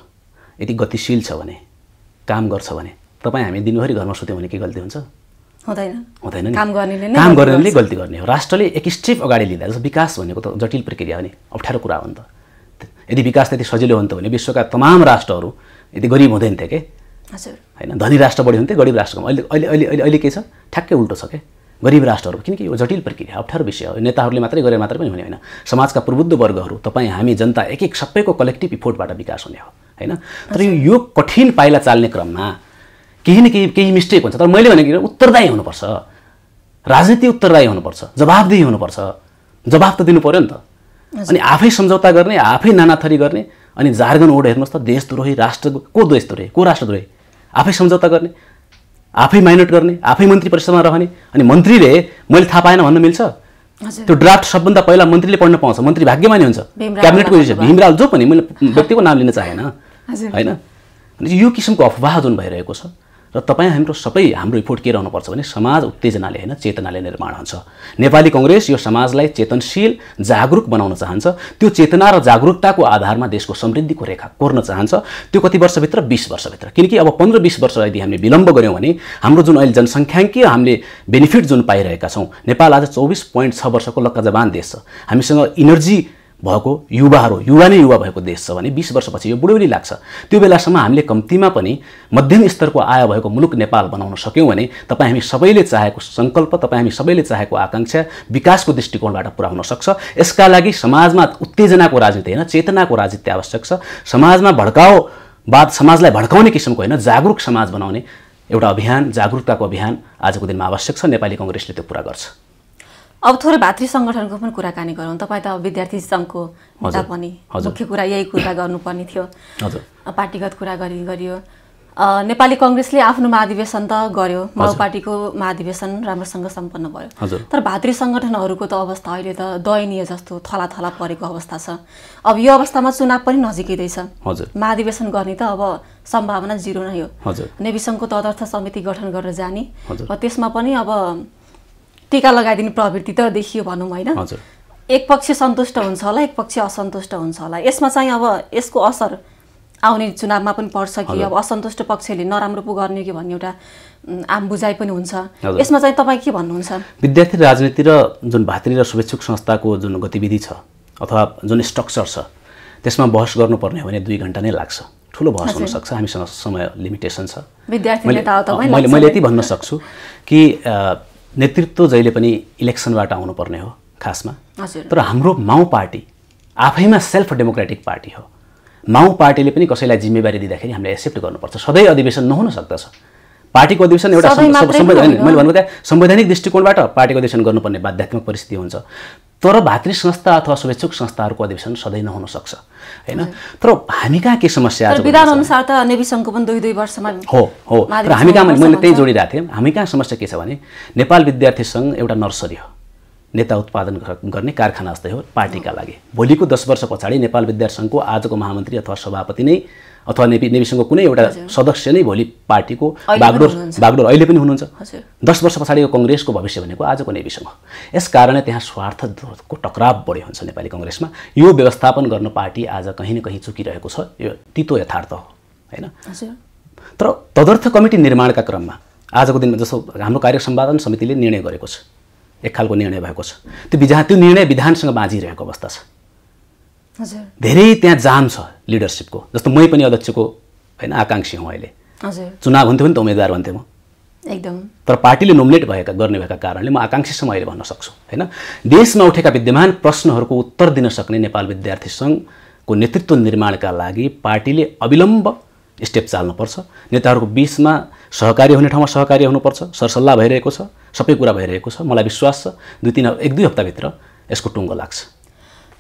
S1: यदि गतिशील छ भने, काम गर्छ भने, तपाईँ हामी दिनभरि घरमा सुत्यौँ भने के गल्ती हुन्छ? हुँदैन नि। काम गर्नेले गल्ती गर्ने हो। राष्ट्रले एक स्टेप अगाडि लिँदा, जस्तो विकास भनेको त जटिल प्रक्रिया हो नि, अप्ठ्यारो कुरा हो नि त। यदि विकास त्यति सजिलो हो नि त भने विश्वका तमाम राष्ट्रहरू यदि गरिब हुँदैन थिए के होइन। धनी राष्ट्र बढी हुन्थ्यो, गरिब राष्ट्र कम। अहिले के छ, ठ्याक्कै उल्टो छ के। गरिब राष्ट्रहरू, किनकि यो जटिल प्रक्रिया, अप्ठ्यारो विषय हो। नेताहरूले मात्रै गरेर मात्रै पनि हुने होइन। समाजका प्रबुद्ध वर्गहरू, तपाईँ हामी जनता एक सबैको कलेक्टिभ इफोर्टबाट विकास हुने हो होइन। तर यो कठिन पाइला चाल्ने क्रममा केही न केही मिस्टेक हुन्छ। तर मैले भनेको उत्तरदायी हुनुपर्छ, राजनीति उत्तरदायी हुनुपर्छ, जवाबदेही हुनुपर्छ। जवाब त दिनु पर्यो नि त। अनि आफै सम्झौता गर्ने, आफै नानाथरी गर्ने, अनि जार्गन ओड हेर्नुहोस् त, देशद्रोही, को राष्ट्रद्रोही, आफै सम्झौता गर्ने, आफै माइनोट गर्ने, आफै मन्त्री परिषदमा रहने, अनि मन्त्रीले मैले थाहा पाएन भन्न मिल्छ? त्यो ड्राफ्ट सबभन्दा पहिला मन्त्रीले पढ्न पाउँछ, मन्त्री भाग्यमानी हुन्छ, क्याबिनेटको डिसिजन। भीमराव जो पनि, मैले व्यक्तिको नाम लिन चाहेन होइन। यो किसिमको अफवाह जुन भइरहेको छ, र तपाईँ हाम्रो इफोर्ट के रहनुपर्छ भने समाज उत्तेजनाले होइन चेतनाले निर्माण हुन्छ। नेपाली कङ्ग्रेस यो समाजलाई चेतनशील जागरुक बनाउन चाहन्छ, त्यो चेतना र जागरुकताको आधारमा देशको समृद्धिको रेखा कोर्न चाहन्छ। त्यो कति वर्षभित्र? 20 वर्षभित्र। किनकि अब 15-20 वर्ष यदि हामीले विलम्ब गऱ्यौँ भने हाम्रो जुन अहिले जनसङ्ख्याङ्कीय हामीले बेनिफिट जुन पाइरहेका छौँ, नेपाल आज 24.6 वर्षको लक्काजबान देश छ, हामीसँग इनर्जी भएको युवा नै युवा भएको देश छ भने 20 वर्षपछि यो बुढौली लाग्छ। त्यो बेलासम्म हामीले कम्तीमा पनि मध्यम स्तरको आय भएको मुलुक नेपाल बनाउन सक्यौँ भने तपाईँ हामी सबैले चाहेको सङ्कल्प, तपाईँ हामी सबैले चाहेको आकाङ्क्षा विकासको दृष्टिकोणबाट पुरा हुन सक्छ। यसका लागि समाजमा उत्तेजनाको राजनीति होइन, चेतनाको राजनीति आवश्यक छ। समाजलाई भड्काउने किसिमको होइन, जागरुक समाज बनाउने एउटा अभियान, जागरुकताको अभियान आजको दिनमा आवश्यक छ। नेपाली कङ्ग्रेसले त्यो पुरा गर्छ।
S2: अब थोरै भातृ सङ्गठनको पनि कुराकानी गरौँ। तपाईँ त विद्यार्थी सङ्घको नेता पनि, मुख्य कुरा यही कुरा गर्नुपर्ने थियो। पार्टीगत कुरा गरियो। नेपाली कङ्ग्रेसले आफ्नो महाधिवेशन त गर्यो, माओवादीको महाधिवेशन राम्रोसँग सम्पन्न भयो, तर भातृ सङ्गठनहरूको त अवस्था अहिले त दयनीय जस्तो थला परेको अवस्था छ। अब यो अवस्थामा चुनाव पनि नजिकै छ, महाधिवेशन गर्ने त अब सम्भावना 0 नै हो। नेविसङ्घको तदर्थ समिति गठन गरेर जाने, त्यसमा पनि अब टीका लगाइदिने प्रवृत्ति त देखियो भनौँ होइन। एक पक्ष सन्तुष्ट हुन्छ होला, एक पक्ष असन्तुष्ट हुन्छ होला। यसमा चाहिँ अब यसको असर आउने चुनावमा पनि पर्छ कि अब असन्तुष्ट पक्षले नराम्रो पो गर्ने कि भन्ने एउटा आम बुझाइ पनि हुन्छ। यसमा चाहिँ तपाईँ के भन्नुहुन्छ?
S1: विद्यार्थी राजनीति र जुन भातृ र शुभेच्छुक संस्थाको जुन गतिविधि छ अथवा जुन स्ट्रक्चर छ त्यसमा बहस गर्नुपर्ने हो भने 2 घण्टा नै लाग्छ। ठुलो बहस हुन सक्छ, हामीसँग समय लिमिटेसन छ। मैले यति भन्न सक्छु कि नेतृत्व जहिले पनि इलेक्सनबाट आउनुपर्ने हो खासमा, तर हाम्रो माओ पार्टी आफैमा सेल्फ डेमोक्रेटिक पार्टी हो। माओ पार्टीले पनि कसैलाई जिम्मेवारी दिँदाखेरि हामीले एक्सेप्ट गर्नुपर्छ। सधैँ अधिवेशन नहुन सक्दछ। पार्टीको अधिवेशन एउटा मैले भन्नु त्यहाँ संवैधानिक दृष्टिकोणबाट पार्टीको अधिवेशन गर्नुपर्ने बाध्यात्मक परिस्थिति हुन्छ, तर भातृ संस्था अथवा शुभेच्छुक संस्थाहरूको अधिवेशन सधैँ नहुन सक्छ होइन। तर हामी कहाँ के समस्या
S2: विधान अनुसार त नेविसङ्घको पनि 2 वर्षमा
S1: हो। तर हामी कहाँ मैले त्यही जोडिरहेको थिएँ, हामी कहाँ समस्या के छ भने नेपाल विद्यार्थी सङ्घ एउटा नर्सरी हो, नेता उत्पादन गर्ने कारखाना जस्तै हो पार्टीका लागि। भोलिको 10 वर्ष पछाडि नेपाल विद्यार्थी सङ्घको आजको महामन्त्री अथवा सभापति नै अथवा नेविसङ्घको कुनै एउटा सदस्य नै भोलि पार्टीको बागडोर अहिले पनि हुनुहुन्छ। 10 वर्ष पछाडिको कङ्ग्रेसको भविष्य भनेको आजको नेविसङ्घ हो। यस कारणले त्यहाँ स्वार्थको टक्राव बढी हुन्छ नेपाली कङ्ग्रेसमा। यो व्यवस्थापन गर्न पार्टी आज कहीँ न कहीँ चुकिरहेको छ, यो तितो यथार्थ हो होइन। तर तदर्थ कमिटी निर्माणका क्रममा आजको दिनमा जस्तो हाम्रो कार्य सम्पादन समितिले निर्णय गरेको छ, एक खालको निर्णय भएको छ, त्यो निर्णय विधानसँग बाँझिरहेको अवस्था छ। धेरै त्यहाँ जाम छ लिडरसिपको। जस्तो मै पनि अध्यक्षको होइन आकाङ्क्षी हुँ। अहिले चुनाव हुन्थ्यो भने त उम्मेदवार भन्थेँ म
S2: एकदम,
S1: तर पार्टीले नोमिनेट गर्ने भएका कारणले म आकाङ्क्षीसम्म अहिले भन्न सक्छु होइन। देशमा उठेका विद्यमान प्रश्नहरूको उत्तर दिन सक्ने नेपाल विद्यार्थी सङ्घको नेतृत्व निर्माणका लागि पार्टीले अविलम्ब स्टेप चाल्नुपर्छ। नेताहरूको बीचमा सहकार्य हुने ठाउँमा सहकार्य हुनुपर्छ, सरसल्लाह भइरहेको छ, सबै कुरा भइरहेको छ। मलाई विश्वास छ 1-2 हप्ताभित्र यसको टुङ्गो लाग्छ।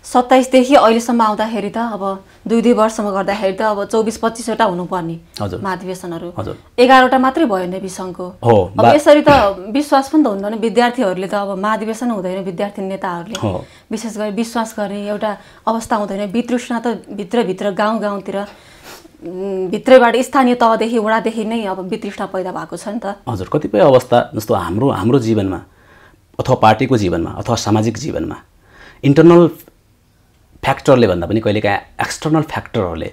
S2: 27 देखि अहिलेसम्म आउँदाखेरि त अब 2 वर्षमा गर्दाखेरि त अब 24-25 वटा हुनुपर्ने महाधिवेशनहरू 11 वटा मात्रै भयो नेविसङ्घको। अब यसरी त विश्वास पनि त हुँदैन। विद्यार्थीहरूले त अब महाधिवेशन हुँदैन, विद्यार्थी नेताहरूले विशेष गरी विश्वास गर्ने एउटा अवस्था हुँदैन। वितृष्णा त भित्रभित्र गाउँतिर भित्रैबाट स्थानीय तहदेखि वडादेखि नै अब वितृष्णा पैदा भएको छ नि त।
S1: हजुर, कतिपय अवस्था जस्तो हाम्रो जीवनमा अथवा पार्टीको जीवनमा अथवा सामाजिक जीवनमा इन्टरनल फ्याक्टरले भन्दा पनि कहिलेकाहीँ एक्सटर्नल फ्याक्टरहरूले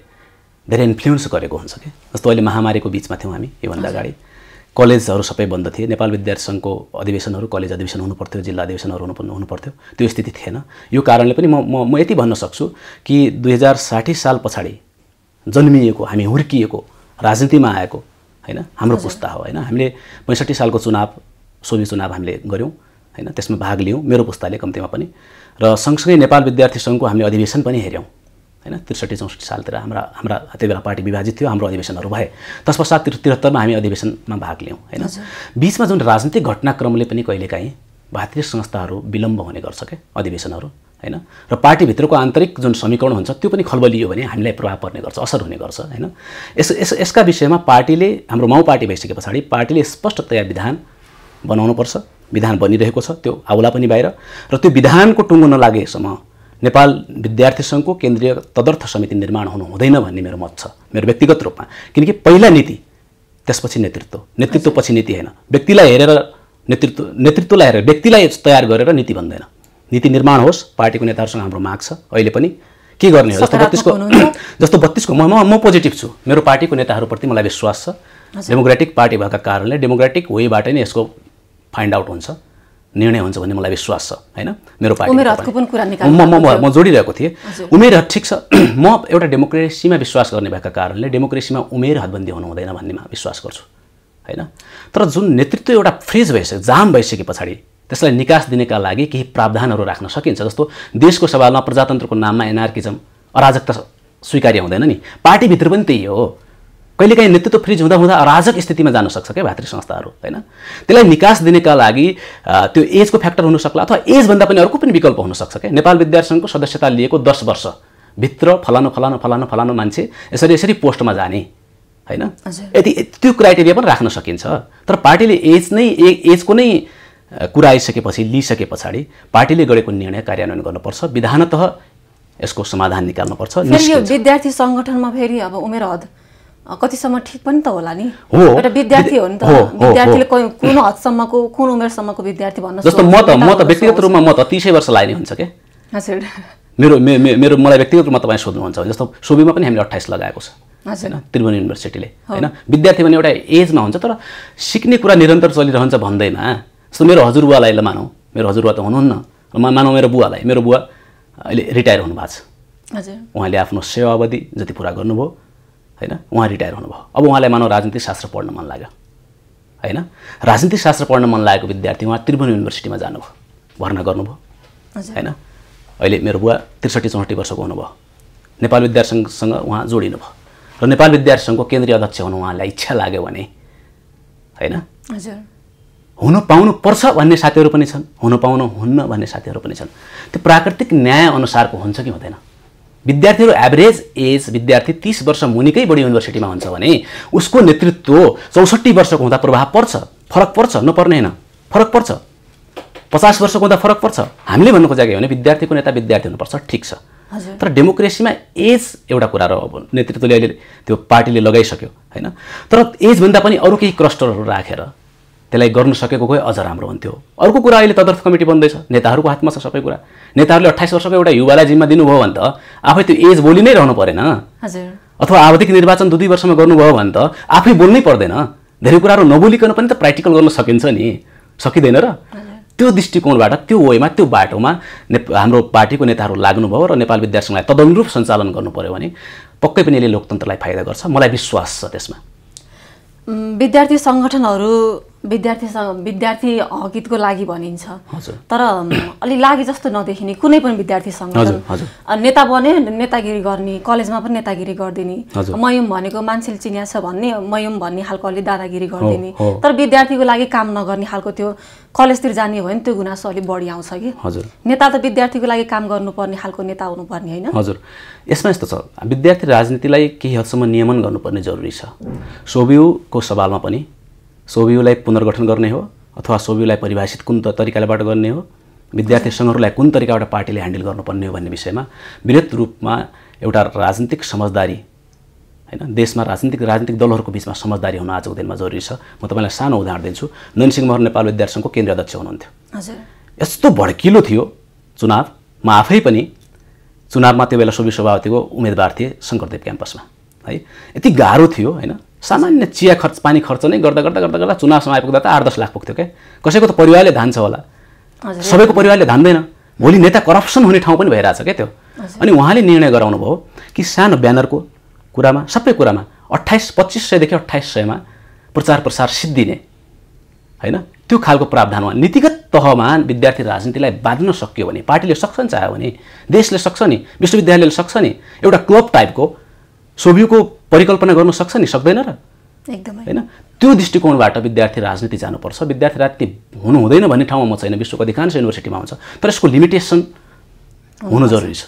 S1: धेरै इन्फ्लुएन्स गरेको हुन्छ कि। जस्तो अहिले महामारीको बिचमा थियौँ हामी, योभन्दा अगाडि कलेजहरू सबै बन्द थिए। नेपाल विद्यार्थी सङ्घको अधिवेशनहरू, कलेज अधिवेशन हुनुपर्थ्यो, जिल्ला अधिवेशनहरू हुनुपर्थ्यो, त्यो स्थिति थिएन। यो कारणले पनि म यति भन्न सक्छु कि 2060 साल पछाडि जन्मिएको, हामी हुर्किएको, राजनीतिमा आएको होइन हाम्रो पुस्ता हो होइन। हामीले 65 सालको चुनाव, सोभि चुनाव हामीले गऱ्यौँ होइन, त्यसमा भाग लियौँ मेरो पुस्ताले कम्तीमा पनि। र सँगसँगै नेपाल विद्यार्थी सङ्घको हामीले अधिवेशन पनि हेऱ्यौँ होइन। 63-64 सालतिर हाम्रा त्यही बेला पार्टी विभाजित थियो, हाम्रो अधिवेशनहरू भए। तत्पश्चात 73मा हामी अधिवेशनमा भाग लियौँ होइन। बिचमा जुन राजनीतिक घटनाक्रमले पनि कहिलेकाहीँ भातृ संस्थाहरू विलम्ब हुने गर्छ क्या अधिवेशनहरू होइन। र पार्टीभित्रको आन्तरिक जुन समीकरण हुन्छ त्यो पनि खलबलियो भने हामीलाई प्रभाव पर्ने गर्छ, असर हुने गर्छ होइन। यसका विषयमा पार्टीले, हाम्रो माओ पार्टी भइसके पछाडि पार्टीले स्पष्टतया विधान बनाउनुपर्छ विधान बनिरहेको छ, त्यो आउला पनि बाहिर, र त्यो विधानको टुङ्गो नलागेसम्म नेपाल विद्यार्थी सङ्घको केन्द्रीय तदर्थ समिति निर्माण हुनु हुँदैन भन्ने मेरो मत छ, मेरो व्यक्तिगत रूपमा। किनकि पहिला नीति, त्यसपछि नेतृत्व पछि नीति होइन। व्यक्तिलाई हेरेर नेतृत्वलाई हेरेर व्यक्तिलाई तयार गरेर नीति बन्दैन। नीति निर्माण होस्, पार्टीको नेताहरूसँग हाम्रो माग छ। अहिले पनि के गर्ने हो, जस्तो 32 को म पोजिटिभ छु। मेरो पार्टीको नेताहरूप्रति मलाई विश्वास छ। डेमोक्रेटिक पार्टी भएका कारणले डेमोक्रेटिक वेबाट नै यसको फाइन्ड आउट हुन्छ, निर्णय हुन्छ भन्ने मलाई विश्वास छ हैन। मेरो पार्टी म जोडिरहेको थिएँ। उमेर ठिक छ, म एउटा डेमोक्रेसीमा विश्वास गर्ने भएका कारणले डेमोक्रेसीमा उमेर हदबन्दी हुनु हुँदैन भन्नेमा विश्वास गर्छु हैन। तर जुन नेतृत्व एउटा फ्रिज भइसक्यो, जाम भइसके पछाडि त्यसलाई निकास दिनका लागि केही प्रावधानहरू राख्न सकिन्छ। जस्तो देशको सवालमा प्रजातन्त्रको नाममा एनार्किजम, अराजकता स्वीकार्य हुँदैन नि। पार्टीभित्र पनि त्यही हो, कहिलेकाहीँ नेतृत्व फ्रिज हुँदा हुँदा अराजक स्थितिमा जान सक्छ क्या भातृ संस्थाहरू हैन। त्यसलाई निकास दिनका लागि त्यो एजको फ्याक्टर हुन सक्ला, अथवा एजभन्दा पनि अर्को पनि विकल्प हुन सक्छ क्या। नेपाल विद्यार्थी सङ्घको सदस्यता लिएको 10 वर्षभित्र फलानु मान्छे यसरी पोस्टमा जाने हैन। यदि त्यो क्राइटेरिया पनि राख्न सकिन्छ। तर पार्टीले एजको नै कुरा आइसकेपछि, लिइसके पछाडि पार्टीले गरेको निर्णय कार्यान्वयन गर्नुपर्छ। विधानतः यसको समाधान निकाल्नुपर्छ।
S2: विद्यार्थी सङ्गठनमा फेरि अब उमेर हद कतिसम्म ठिक पनि त होला नि। एउटा विद्यार्थी हो नि त, विद्यार्थीले कुन हदसम्मको, कुन उमेरसम्मको विद्यार्थी भन्न
S1: जस्तो म त व्यक्तिगत रूपमा म त 30 वर्ष लाग्ने हुन्छ के।
S2: हजुर,
S1: मेरो मलाई व्यक्तिगत रूपमा तपाईँ सोध्नुहुन्छ जस्तो सोबीमा पनि हामीले 28 लगाएको छ हैन, त्रिभुवन युनिभर्सिटीले हैन। विद्यार्थी भने एउटा एजमा हुन्छ, तर सिक्ने कुरा निरन्तर चलिरहन्छ भन्दैमा। जस्तो मेरो हजुरबुवालाई मानौँ, मेरो हजुरबुवा त हुनुहुन्न, मानौँ मेरो बुवालाई, मेरो बुवा अहिले रिटायर हुनुभएको छ
S2: हजुर।
S1: उहाँले आफ्नो सेवा अवधि जति पुरा गर्नुभयो हैन, उहाँ रिटायर हुनुभयो। अब उहाँलाई मानव राजनीतिक शास्त्र पढ्न मन लाग्यो हैन। राजनीतिक शास्त्र पढ्न मन लागेको विद्यार्थी उहाँ त्रिभुवन युनिभर्सिटीमा जानुभयो, भर्ना गर्नुभयो हैन। अहिले मेरो बुवा 63-64 वर्षको हुनुभयो। नेपाल विद्यार्थी सङ्घसँग उहाँ जोडिनुभयो र नेपाल विद्यार्थी सङ्घको केन्द्रीय अध्यक्ष हुनु उहाँलाई इच्छा लाग्यो भने हैन,
S2: हजुर,
S1: हुन पाउनु पर्छ भन्ने साथीहरू पनि छन्, हुन पाउनु हुन्न भन्ने साथीहरू पनि छन्। त्यो प्राकृतिक न्याय अनुसारको हुन्छ कि हुँदैन। विद्यार्थीहरू एभरेज एज विद्यार्थी 30 वर्ष मुनिकै बढी युनिभर्सिटीमा हुन्छ भने उसको नेतृत्व 64 वर्षको हुँदा प्रभाव पर्छ, फरक पर्छ, नपर्ने होइन, फरक पर्छ। 50 वर्षको हुँदा फरक पर्छ। हामीले भन्नु खोजेको हो भने विद्यार्थीको नेता विद्यार्थी हुनुपर्छ, ठिक छ। तर डेमोक्रेसीमा एज एउटा कुरा र अब नेतृत्वले अहिले त्यो पार्टीले लगाइसक्यो हैन। तर एजभन्दा पनि अरू केही क्लस्टरहरू राखेर त्यसलाई गर्न सकेको कोही अझ राम्रो हुन्थ्यो। अर्को कुरा अहिले तदर्थ कमिटी बन्दैछ, नेताहरूको हातमा छ सबै कुरा। नेताहरूले 28 वर्षको एउटा युवालाई जिम्मा दिनुभयो भने त आफै त्यो एज बोली नै रहनु परेन
S2: हजुर।
S1: अथवा आवधिक निर्वाचन 2 वर्षमा गर्नुभयो भने त आफै बोल्नै पर्दैन। धेरै कुराहरू नबोलिकन पनि त प्र्याक्टिकल गर्न सकिन्छ नि, सकिँदैन र? त्यो दृष्टिकोणबाट, त्यो वेमा, त्यो बाटोमा हाम्रो पार्टीको नेताहरू लाग्नुभयो र नेपाल विद्यार्थी सङ्घलाई तदनुरूप सञ्चालन गर्नु पर्यो भने पक्कै पनि यसले लोकतन्त्रलाई फाइदा गर्छ। मलाई विश्वास छ त्यसमा।
S2: विद्यार्थी सङ्गठनहरू विद्यार्थी हितको लागि भनिन्छ, तर अलि लागि जस्तो नदेखिने कुनै पनि विद्यार्थी सङ्गठन नेता बने नेतागिरी गर्ने, कलेजमा पनि नेतागिरी गरिदिने, मयुम भनेको मान्छेले चिन्या छ भन्ने मयुम भन्ने खालको अलि दादागिरी गरिदिने, तर विद्यार्थीको लागि काम नगर्ने खालको त्यो कलेजतिर जाने हो भने त्यो गुनासो अलिक बढी आउँछ कि। नेता त विद्यार्थीको लागि काम गर्नुपर्ने खालको नेता हुनुपर्ने होइन।
S1: हजुर, यसमा यस्तो छ, विद्यार्थी राजनीतिलाई केही हदसम्म नियमन गर्नुपर्ने जरुरी छ। सोबियुको सवालमा पनि सोबियुलाई पुनर्गठन गर्ने हो अथवा सोबियुलाई परिभाषित कुन तरिकाबाट गर्ने हो, विद्यार्थी सङ्घहरूलाई कुन तरिकाबाट पार्टीले ह्यान्डल गर्नुपर्ने हो भन्ने विषयमा वृहत रूपमा एउटा राजनीतिक समझदारी हैन, देशमा राजनीतिक दलहरूको बिचमा समझदारी हुन आजको दिनमा जरुरी छ। म तपाईँलाई सानो उदाहरण दिन्छु। नयनसिंह महर नेपाल विद्यार्थी सङ्घको केन्द्रीय अध्यक्ष हुनुहुन्थ्यो। यस्तो भड्किलो थियो चुनाव, म आफै पनि चुनावमा त्यो बेला सोबी सभापतिको उम्मेदवार थिएँ शङ्करदेव क्याम्पसमा है। यति गाह्रो थियो हैन, सामान्य चिया खर्च पानी खर्च नै गर्दा चुनावसम्म आइपुग्दा त 8-10 लाख पुग्थ्यो क्या। कसैको त परिवारले धान्छ होला, सबैको परिवारले धान्दैन। भोलि नेता करप्सन हुने ठाउँ पनि भइरहेछ क्या त्यो। अनि उहाँले निर्णय गराउनु भयो कि सानो ब्यानरको कुरामा, सबै कुरामा 2500 देखि 2800 प्रचार प्रसार सिद्धिने हैन, त्यो खालको प्रावधान उहाँ नीतिगत तहमा विद्यार्थी राजनीतिलाई बाँध्न सक्यो भने पार्टीले सक्छ नि, चाह्यो भने देशले सक्छ नि, विश्वविद्यालयले सक्छ नि, एउटा क्लब टाइपको सोभियुको परिकल्पना गर्न सक्छ नि, सक्दैन र?
S2: एकदमै
S1: हैन। त्यो दृष्टिकोणबाट विद्यार्थी राजनीति जानुपर्छ। विद्यार्थी राजनीति हुनु हुँदैन भन्ने ठाउँमा म छैन, विश्वको अधिकांश युनिभर्सिटीमा हुन्छ, तर यसको लिमिटेसन हुनु जरुरी छ।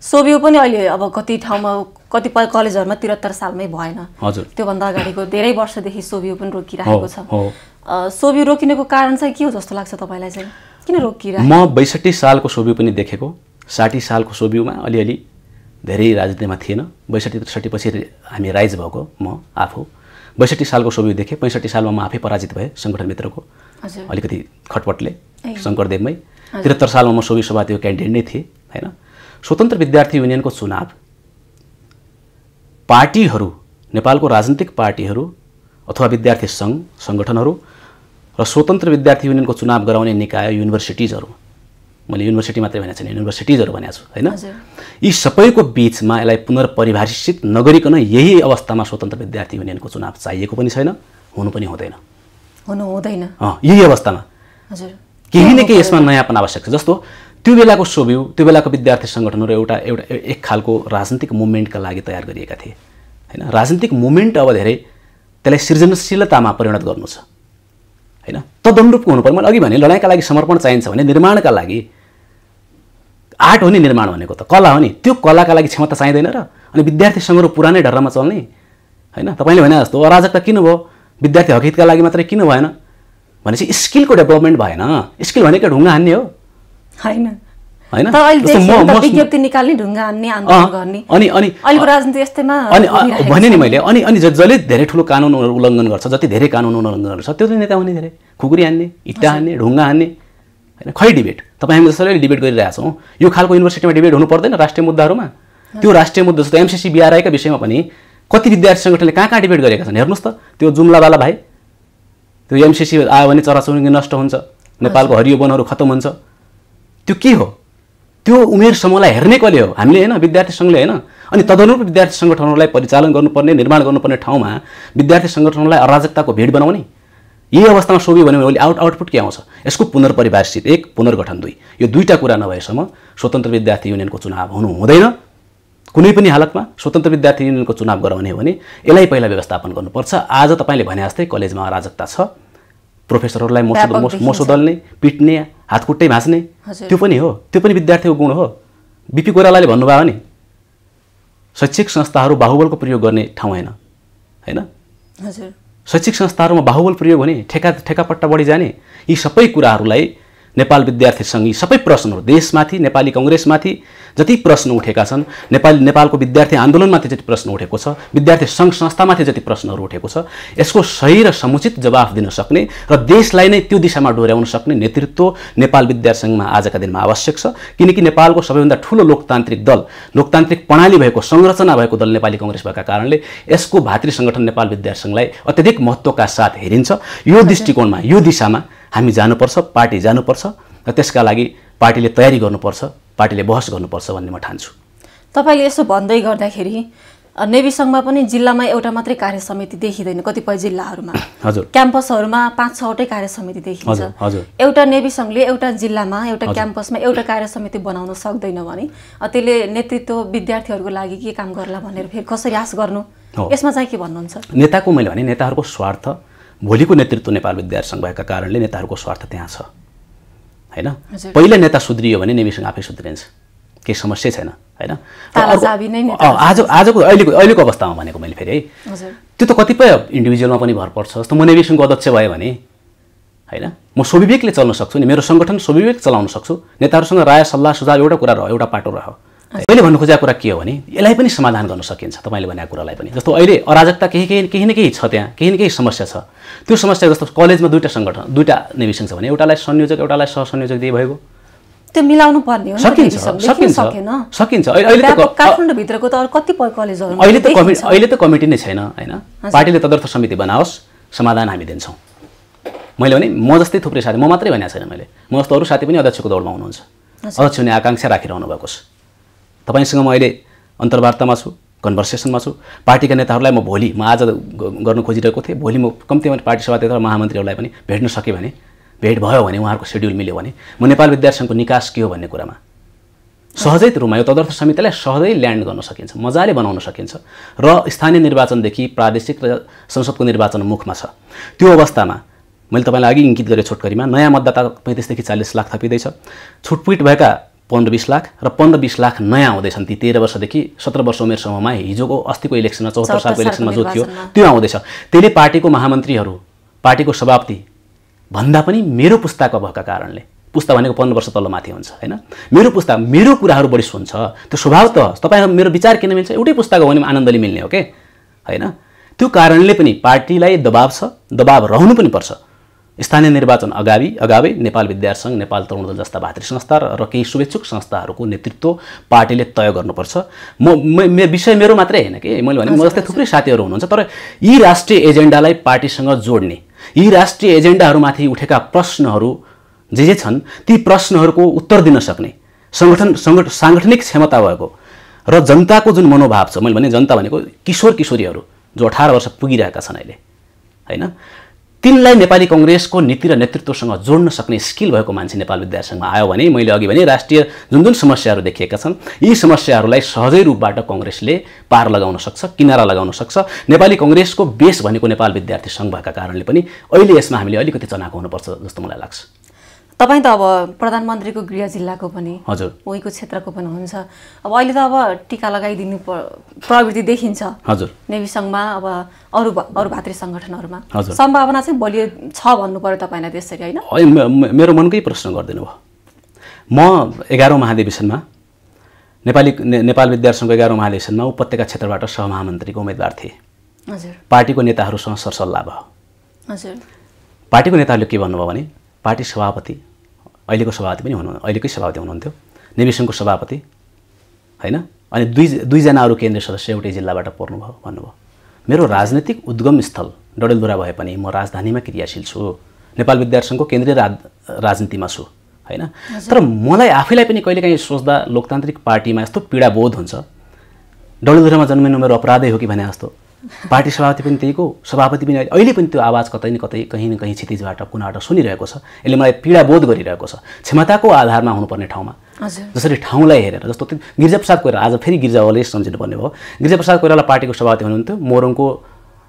S2: सोभियो पनि अहिले अब कति ठाउँमा कतिपय कलेजहरुमा 73 सालमै भएन।
S1: हजुर।
S2: त्योभन्दा अगाडिको धेरै वर्षदेखि सोभियो पनि रोकिरहेको छ।
S1: हो।
S2: सोभियो रोकिनेको कारण चाहिँ के हो जस्तो लाग्छ तपाईलाई चाहिँ? किन रोकिरहेको?
S1: म 62 सालको सोभियो पनि देखेको। 60 सालको सोभियोमा अलिअलि धेरै राजनीतिमा थिएन। 62-63 पछि हामी राइज भएको म आफू 62 सालको सोभियो देखेँ। 65 सालमा म आफै पराजित भएँ संगठनभित्रको अलिकति खटपटले शङ्करदेवमै। 73 सालमा म सोभियो सभापतिको क्यान्डिडेट नै थिएँ हैन। स्वतन्त्र विद्यार्थी युनियनको चुनाव पार्टीहरू, नेपालको राजनीतिक पार्टीहरू अथवा विद्यार्थी सङ्घ सङ्गठनहरू र स्वतन्त्र विद्यार्थी युनियनको चुनाव गराउने निकाय युनिभर्सिटिजहरू, मैले युनिभर्सिटी मात्रै भनेको छैन, युनिभर्सिटिजहरू भनेको छु हैन। यी सबैको बीचमा यसलाई पुनर्परिभाषित नगरिकन यही अवस्थामा स्वतन्त्र विद्यार्थी युनियनको चुनाव चाहिएको पनि छैन, हुनु पनि हुँदैन। यही अवस्थामा हजुर केही न केही यसमा नयाँपन आवश्यक छ। जस्तो त्यो बेलाको सोभियो, त्यो बेलाको विद्यार्थी सङ्गठनहरू एउटा एक खालको राजनीतिक मुभमेन्टका लागि तयार गरिएका थिए हैन। राजनीतिक मुभमेन्ट अब धेरै त्यसलाई सृजनशीलतामा परिणत गर्नु छ हैन। तदनुरूपको हुनुपर्छ। मैले अघि भने लडाइँका लागि समर्पण चाहिन्छ भने निर्माणका लागि आर्ट हो नि निर्माण भनेको त कला हो नि। त्यो कलाका लागि क्षमता चाहिँदैन र अनि विद्यार्थी सङ्घहरू पुरानै ढर्रामा चल्ने हैन। तपाईले भने जस्तो अराजकता किन भयो? विद्यार्थी हकहितका लागि मात्रै किन भएन भनेपछि स्किलको डेभलपमेन्ट भएन। स्किल भनेको ढुङ्गा हान्ने हो हैन हैन।
S2: विज्ञप्ति निकाल्ने ढुङ्गा हान्ने आन्दोलन गर्ने अनि अहिलेको राजनीति यस्तैमा
S1: भने नि मैले अनि जसले धेरै ठुलो कानुन उल्लङ्घन गर्छ, जति धेरै कानुन उल्लङ्घन गर्छ त्यो नेता हुने, धेरै खुकुरी हान्ने, इट्टा हान्ने, ढुङ्गा हान्ने हैन। खै डिबेट तपाईँ हामी जसरी डिबेट गरिरहेछौँ यो खालको युनिभर्सिटीमा डिबेट हुनु पर्दैन राष्ट्रिय मुद्दाहरूमा। त्यो राष्ट्रिय मुद्दा जस्तो एमसीसी बिआरआईका विषयमा पनि कति विद्यार्थी सङ्गठनले कहाँ डिबेट गरेका छन् हेर्नुहोस् त। त्यो जुम्लावाला भाइ, त्यो एमसीसी आयो भने चराचुरुङ्गी नष्ट हुन्छ, नेपालको हरियो वनहरू खतम हुन्छ, त्यो के हो? त्यो उमेर समूहलाई हेर्ने कसले हो? हामीले हैन, विद्यार्थी सङ्घले हैन। अनि तदनुरूप विद्यार्थी सङ्गठनहरूलाई परिचालन गर्नुपर्ने, निर्माण गर्नुपर्ने ठाउँमा विद्यार्थी सङ्गठनलाई अराजकताको भिड बनाउने यही अवस्थामा सोभियो भने अहिले आउटपुट के आउँछ? यसको पुनर्परिभाषित 1, पुनर्गठन 2, यो दुईटा कुरा नभएसम्म स्वतन्त्र विद्यार्थी युनियनको चुनाव हुनु हुँदैन। कुनै पनि हालतमा स्वतन्त्र विद्यार्थी युनियनको चुनाव गराउने हो भने यसलाई पहिला व्यवस्थापन गर्नुपर्छ। आज तपाईँले भने जस्तै कलेजमा अराजकता छ, प्रोफेसरहरूलाई मोसो दल्ने, पिट्ने, हातखुट्टै भाँच्ने, त्यो पनि हो, त्यो पनि विद्यार्थीको गुण हो। बिपी कोइरालाले भन्नुभयो नि शैक्षिक संस्थाहरू बाहुबलको प्रयोग गर्ने ठाउँ हैन हैन। शैक्षिक संस्थाहरूमा बाहुबल प्रयोग हुने, ठेकापट्टा बढी जाने, यी सबै कुराहरूलाई नेपाल विद्यार्थी सङ्घ, यी सबै प्रश्नहरू देशमाथि, नेपाली कङ्ग्रेसमाथि जति प्रश्न उठेका छन्, नेपालको विद्यार्थी आन्दोलनमाथि जति प्रश्न उठेको छ, विद्यार्थी सङ्घ संस्थामाथि जति प्रश्नहरू उठेको छ, यसको सही र समुचित जवाफ दिन सक्ने र देशलाई नै त्यो दिशामा डोर्याउन सक्ने नेतृत्व नेपाल विद्यार्थी सङ्घमा आजका दिनमा आवश्यक छ। किनकि नेपालको सबैभन्दा ठुलो लोकतान्त्रिक दल, लोकतान्त्रिक प्रणाली भएको, संरचना भएको दल नेपाली कङ्ग्रेस भएका कारणले यसको भातृ सङ्गठन नेपाल विद्यार्थी सङ्घलाई अत्यधिक महत्त्वका साथ हेरिन्छ। यो दृष्टिकोणमा, यो दिशामा हामी जानुपर्छ, पार्टी जानुपर्छ र त्यसका लागि पार्टीले तयारी गर्नुपर्छ, पार्टीले बहस गर्नुपर्छ भन्ने म ठान्छु।
S2: तपाईले यसो भन्दै गर्दाखेरि नेभी सङ्घमा पनि जिल्लामा एउटा मात्रै कार्य समिति देखिँदैन, कतिपय जिल्लाहरूमा
S1: हजुर
S2: क्याम्पसहरूमा 5-6वटै कार्य समिति देखिन्छ। एउटा नेभी सङ्घले एउटा जिल्लामा, एउटा क्याम्पसमा एउटा कार्य समिति बनाउन सक्दैन भने त्यसले नेतृत्व विद्यार्थीहरूको लागि के काम गर्ला भनेर फेरि कसरी आश गर्नु? यसमा चाहिँ के भन्नुहुन्छ?
S1: नेताको मैले भने नेताहरूको स्वार्थ, भोलिको नेतृत्व नेपाल विद्यार्थी सङ्घ भएका कारणले नेताहरूको स्वार्थ त्यहाँ छ हैन। पहिला नेता सुध्रियो भने नेभी सङ्घ आफै सुध्रिन्छ, केही समस्या छैन हैन। आजको अहिलेको अवस्थामा भनेको मैले फेरि है, त्यो त कतिपय इन्डिभिजुअलमा पनि भर पर्छ। जस्तो म नेभी सङ्घको अध्यक्ष भएँ भने हैन, म स्वविवेकले चल्न सक्छु नि, मेरो सङ्गठन स्वविवेक चलाउन सक्छु। नेताहरूसँग राय सल्लाह सुझाव एउटा कुरा रह्यो, एउटा पाटो रह्यो। मैले भन्नु खोजेको कुरा के हो भने यसलाई पनि समाधान गर्न सकिन्छ, तपाईँले भनेको कुरालाई पनि। जस्तो अहिले अराजकता केही न केही छ, त्यहाँ केही न केही समस्या छ। त्यो समस्या जस्तो कलेजमा दुईटा सङ्गठन, दुईटा नेभी सङ्घ छ भने एउटालाई संयोजक, एउटालाई सहसंयोजक दिए भएको,
S2: त्यो मिलाउनु पर्ने हो।
S1: सकिन्छ।
S2: अहिले त काठमाडौँभित्रको त अरू कतिपय कलेजहरू
S1: अहिले त कमिटी नै छैन हैन। पार्टीले तदर्थ समिति बनाओस्, समाधान हामी दिन्छौँ। मैले भने म जस्तै थुप्रै साथी, म मात्रै भनेको छैन मैले, म जस्तो अरू साथी पनि अध्यक्षको दौडमा हुनुहुन्छ, अध्यक्ष हुने आकाङ्क्षा राखिरहनु भएको छ। तपाईसँग म अहिले अन्तर्वार्तामा छु, कन्भर्सेसनमा छु। पार्टीका नेताहरूलाई म आज गर्न खोजिरहेको थिएँ, भोलि म कम्तीमा पार्टी सभापति र महामन्त्रीहरूलाई पनि भेट्न सकेँ भने, भेट भयो भने, उहाँहरूको सेड्युल मिल्यो भने म नेपाल विद्यार्थी सङ्घको निकास के हो भन्ने कुरामा सहजै रूपमा यो तदर्थ समितिलाई सहजै ल्यान्ड गर्न सकिन्छ, मजाले बनाउन सकिन्छ र स्थानीय निर्वाचनदेखि प्रादेशिक र संसदको निर्वाचन मुखमा छ। त्यो अवस्थामा मैले तपाईँलाई अघि इङ्कित गरेँ छोटकरीमा नयाँ मतदाता 35 देखि 40 लाख थपिँदैछ। छुटपुट भएका 15-20 लाख र 15-20 लाख नयाँ आउँदैछन्। ती 13 वर्षदेखि 17 वर्ष उमेर समूहमा हिजोको अस्तिको इलेक्सनमा 74 सालको इलेक्सनमा जो थियो त्यो आउँदैछ। त्यसले पार्टीको महामन्त्रीहरू, पार्टीको सभापति भन्दा पनि मेरो पुस्ताको भएका कारणले, पुस्ता भनेको 15 वर्ष तल्लो माथि हुन्छ हैन, मेरो पुस्ता मेरो कुराहरू बढी सुन्छ। त्यो स्वभाव त तपाईहरु मेरो विचार किन मिल्छ, एउटै पुस्ताको भने आनन्दले मिल्ने हो के हैन। त्यो कारणले पनि पार्टीलाई दबाव छ, दबाव रहनु पनि पर्छ। स्थानीय निर्वाचन अगावै नेपाल विद्यार्थी सङ्घ, नेपाल तरुण दल जस्ता भातृ संस्था र केही शुभेच्छुक संस्थाहरूको नेतृत्व पार्टीले तय गर्नुपर्छ। विषय मेरो मात्रै हैन के, मैले भने म जस्तै थुप्रै साथीहरू हुनुहुन्छ, तर यी राष्ट्रिय एजेन्डालाई पार्टीसँग जोड्ने, यी राष्ट्रिय एजेन्डाहरूमाथि उठेका प्रश्नहरू जे छन् ती प्रश्नहरूको उत्तर दिन सक्ने सांगठनिक क्षमता भएको र जनताको जुन मनोभाव छ, मैले भने जनता भनेको किशोर किशोरीहरू जो 18 वर्ष पुगिरहेका छन् अहिले हैन, तिनलाई नेपाली कांग्रेसको नीति र नेतृत्वसँग जोड्न सक्ने स्किल भएको मान्छे नेपाल विद्यार्थी सङ्घमा आयो भने मैले अघि भने राष्ट्रिय जुन समस्याहरू देखिएका छन् यी समस्याहरूलाई सहजै रूपबाट कांग्रेसले पार लगाउन सक्छ, किनारा लगाउन सक्छ। नेपाली कांग्रेसको बेस भनेको नेपाल विद्यार्थी सङ्घ भएका कारणले पनि अहिले यसमा हामीले अलिकति चनाखो हुनुपर्छ जस्तो मलाई लाग्छ।
S2: तपाईं त अब प्रधानमन्त्रीको गृह जिल्लाको पनि, हजुर, उहीको क्षेत्रको पनि हुन्छ। अब अहिले त अब टीका लगाइदिनु प्रवृत्ति देखिन्छ, हजुर, नेभी सङ्घमा, अब अरू भातृ सङ्गठनहरूमा सम्भावना चाहिँ बलियो छ भन्नु पर्यो तपाईलाई त्यसरी हैन?
S1: मेरो मनकै प्रश्न गर्दिनु भयो। म 11औं महाधिवेशनमा नेपाल विद्यार्थी सङ्घको 11औं महाधिवेशनमा उपत्यका क्षेत्रबाट सहमहामन्त्रीको उम्मेदवार थिए।
S2: हजुर,
S1: पार्टीको नेताहरूसँग सरसल्लाह भयो।
S2: हजुर,
S1: पार्टीको नेताहरूले के भन्नुभयो भने पार्टी सभापति, अहिलेको सभापति पनि अहिलेकै सभापति हुनुहुन्थ्यो, नेभी सङ्घको सभापति हैन, अनि दुईजना अरू केन्द्रीय सदस्य एउटै जिल्लाबाट पर्नुभयो भन्नुभयो। मेरो राजनीतिक उद्गम स्थल डडेलधुरा भए पनि म राजधानीमा क्रियाशील छु, नेपाल विद्यार्थी सङ्घको केन्द्रीय राजनीतिमा छु हैन। तर मलाई आफैलाई पनि कहिलेकाहीँ सोच्दा लोकतान्त्रिक पार्टीमा यस्तो पीडाबोध हुन्छ, डडेलधुरामा जन्मिनु मेरो अपराधै हो कि भने जस्तो। पार्टी सभापति पनि त्यहीको, सभापति पनि अहिले पनि त्यो आवाज कतै न कतै कहीँ न कहीँ क्षितिजबाट कुनाबाट सुनिरहेको छ। यसले मलाई पीडाबोध गरिरहेको छ। क्षमताको आधारमा हुनुपर्ने ठाउँमा, जसरी ठाउँलाई हेरेर, जस्तो गिरिजाप्रसाद कोइराला, आज फेरि गिरिजावालले सम्झिनुपर्ने भयो। गिरिजाप्रसाद कोइराला पार्टीको सभापति हुनुहुन्थ्यो, मोरङको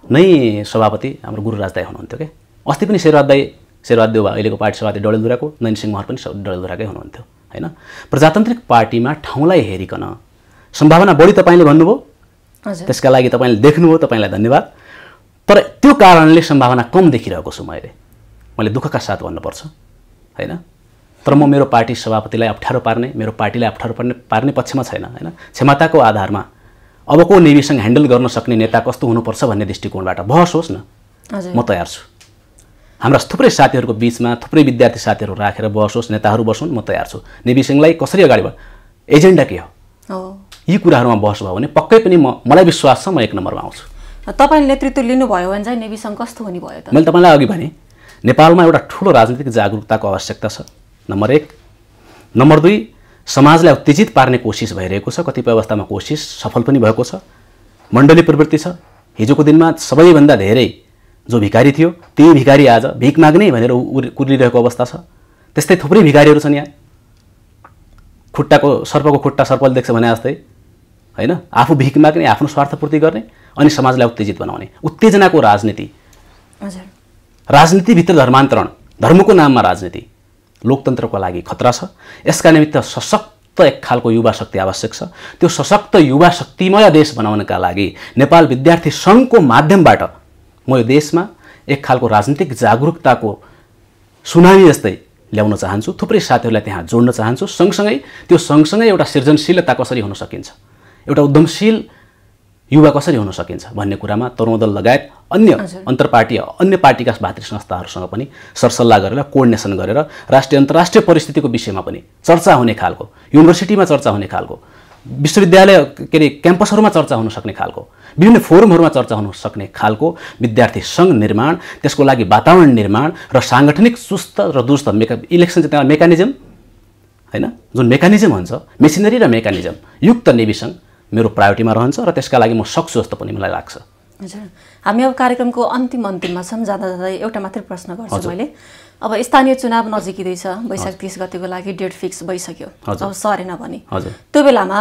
S1: नै सभापति हाम्रो गुरुराज दाई हुनुहुन्थ्यो के। अस्ति पनि शेरबहादुर देउवा अहिलेको पार्टी सभापति डडेलधुराको, नयनसिंह महर पनि डडेलधुराकै हुनुहुन्थ्यो हैन। प्रजातान्त्रिक पार्टीमा ठाउँलाई हेरिकन सम्भावना बढी तपाईले भन्नुभयो, त्यसका लागि तपाईले देख्नुभयो, तपाईलाई धन्यवाद। तर त्यो कारणले सम्भावना कम देखिरहेको छु मैले दुःखका साथ भन्नुपर्छ हैन। तर म मेरो पार्टी सभापतिलाई अप्ठ्यारो पार्ने, मेरो पार्टीलाई अप्ठ्यारो पार्ने पक्षमा छैन हैन। क्षमताको आधारमा अबको नेभीसँग ह्यान्डल गर्न सक्ने नेता कस्तो हुनुपर्छ भन्ने दृष्टिकोणबाट बहस होस् न, म तयार छु। हाम्रा थुप्रै साथीहरूको बीचमा थुप्रै विद्यार्थी साथीहरू राखेर बहस होस्, नेताहरू बसुन्, म तयार छु। नेभीसँगलाई कसरी अगाडि एजेन्डा के हो, यी कुराहरूमा बहस भयो भने पक्कै पनि मलाई विश्वास छ म 1 नम्बरमा आउँछु।
S2: तपाईले नेतृत्व लिनुभयो भने चाहिँ नेभी सङ्घ कस्तो हुने भयो त?
S1: मैले तपाईलाई अघि भने नेपालमा एउटा ठूलो राजनीतिक जागरुकताको आवश्यकता छ, नम्बर 1। नम्बर 2, समाजलाई उत्तेजित पार्ने कोसिस भइरहेको छ, कतिपय अवस्थामा कोसिस सफल पनि भएको छ। मण्डली प्रवृत्ति छ। हिजोको दिनमा सबैभन्दा धेरै जो भिखारी थियो त्यही भिखारी आज भिख माग्ने भनेर कुर्लिरहेको अवस्था छ। त्यस्तै थुप्रै भिखारीहरू छन् यहाँ, सर्पको खुट्टा सर्पले देख्छ भने जस्तै हैन, आफू भिख माग्ने, आफ्नो स्वार्थपूर्ति गर्ने अनि समाजलाई उत्तेजित बनाउने, उत्तेजनाको राजनीति।
S2: हजुर,
S1: राजनीतिभित्र धर्मान्तरण, धर्मको नाममा राजनीति लोकतन्त्रको लागि खतरा छ। यसका निमित्त सशक्त एक खालको युवा शक्ति आवश्यक छ। त्यो सशक्त युवा शक्तिमय देश बनाउनका लागि नेपाल विद्यार्थी सङ्घको माध्यमबाट म यो देशमा एक खालको राजनीतिक जागरुकताको सुनामी जस्तै ल्याउन चाहन्छु। थुप्रै साथीहरूलाई त्यहाँ जोड्न चाहन्छु। सँगसँगै एउटा सृजनशीलता कसरी हुन सकिन्छ, एउटा उद्यमशील युवा कसरी हुन सकिन्छ भन्ने कुरामा तरुण दल लगायत अन्य अन्य पार्टीका भातृ संस्थाहरूसँग पनि सरसल्लाह गरेर, कोअर्डिनेसन गरेर राष्ट्रिय अन्तर्राष्ट्रिय परिस्थितिको विषयमा पनि चर्चा हुने खालको, युनिभर्सिटीमा चर्चा हुने खालको, विश्वविद्यालय क्याम्पसहरूमा चर्चा हुन सक्ने खालको, विभिन्न फोरमहरूमा चर्चा हुन सक्ने खालको विद्यार्थी सङ्घ निर्माण, त्यसको लागि वातावरण निर्माण र साङ्गठनिक चुस्त र दुरुस्त इलेक्सन चाहिँ मेकानिजम हैन, जुन मेकानिजम हुन्छ, मेसिनरी र मेकानिजम युक्त नेभी सङ्घ मेरो प्रायोरिटीमा रहन्छ र त्यसका लागि म सक्छु जस्तो पनि मलाई लाग्छ।
S2: हजुर, हामी अब कार्यक्रमको अन्तिममा छौँ। जाँदा एउटा मात्रै प्रश्न गर्छु मैले। अब स्थानीय चुनाव नजिकिँदैछ, वैशाख 30 गतेको लागि डेट फिक्स भइसक्यो, अब सरेन भने त्यो बेलामा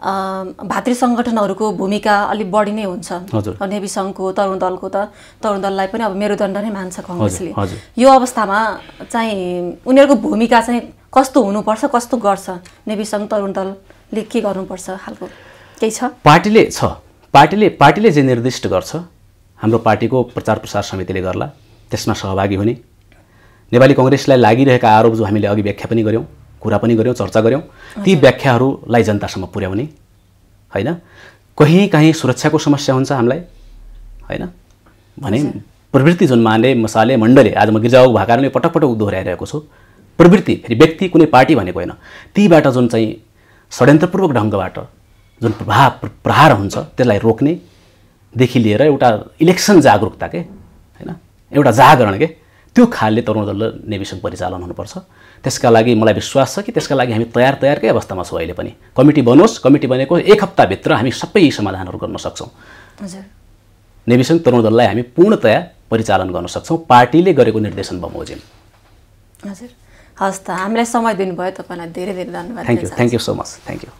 S2: भातृ सङ्गठनहरूको भूमिका अलिक बढी नै हुन्छ।
S1: हजुर।
S2: नेभी सङ्घको तरुण दलको त तरुण दललाई पनि अब मेरुदण्ड नै मान्छ कङ्ग्रेसले।
S1: हजुर।
S2: यो अवस्थामा चाहिँ उनीहरूको भूमिका चाहिँ कस्तो हुनुपर्छ, कस्तो गर्छ नेभी सङ्घ तरुण दलले के गर्नुपर्छ खालको केही छ? पार्टीले जे निर्दिष्ट गर्छ हाम्रो पार्टीको प्रचार प्रसार समितिले गर्ला, त्यसमा सहभागी हुने। नेपाली कङ्ग्रेसलाई लागिरहेका आरोप जो हामीले अघि व्याख्या पनि गऱ्यौँ, कुरा पनि गऱ्यौँ, चर्चा गऱ्यौँ, ती व्याख्याहरूलाई जनतासम्म पुर्याउने होइन। कहीँ सुरक्षाको समस्या हुन्छ हामीलाई होइन भने प्रवृत्ति जुन माने मसाले मण्डले आज म गिर्जाबाबु भएको कारणले पटक पटक दोहोऱ्याइरहेको छु। प्रवृत्ति फेरि व्यक्ति कुनै पार्टी भनेको होइन, तीबाट जुन चाहिँ षड्यन्त्रपूर्वक ढङ्गबाट जुन प्रहार हुन्छ त्यसलाई रोक्नेदेखि लिएर एउटा इलेक्सन जागरुकता के होइन, एउटा जागरण के त्यो खालले तरुण दल र नेभी सङ्घ परिचालन हुनुपर्छ। त्यसका लागि मलाई विश्वास छ कि त्यसका लागि हामी तयारकै अवस्थामा छौँ। अहिले पनि कमिटी बनोस्, कमिटी बनेको 1 हप्ताभित्र हामी सबै यी समाधानहरू गर्न सक्छौँ। हजुर।
S3: नेभी सङ्घ तरुण दललाई हामी पूर्णतया परिचालन गर्न सक्छौँ पार्टीले गरेको निर्देशन बमोजिम।
S2: हजुर, हस् त हामीलाई समय दिनुभयो, तपाईँलाई धेरै धेरै धन्यवाद।
S3: Thank you so much. Thank you.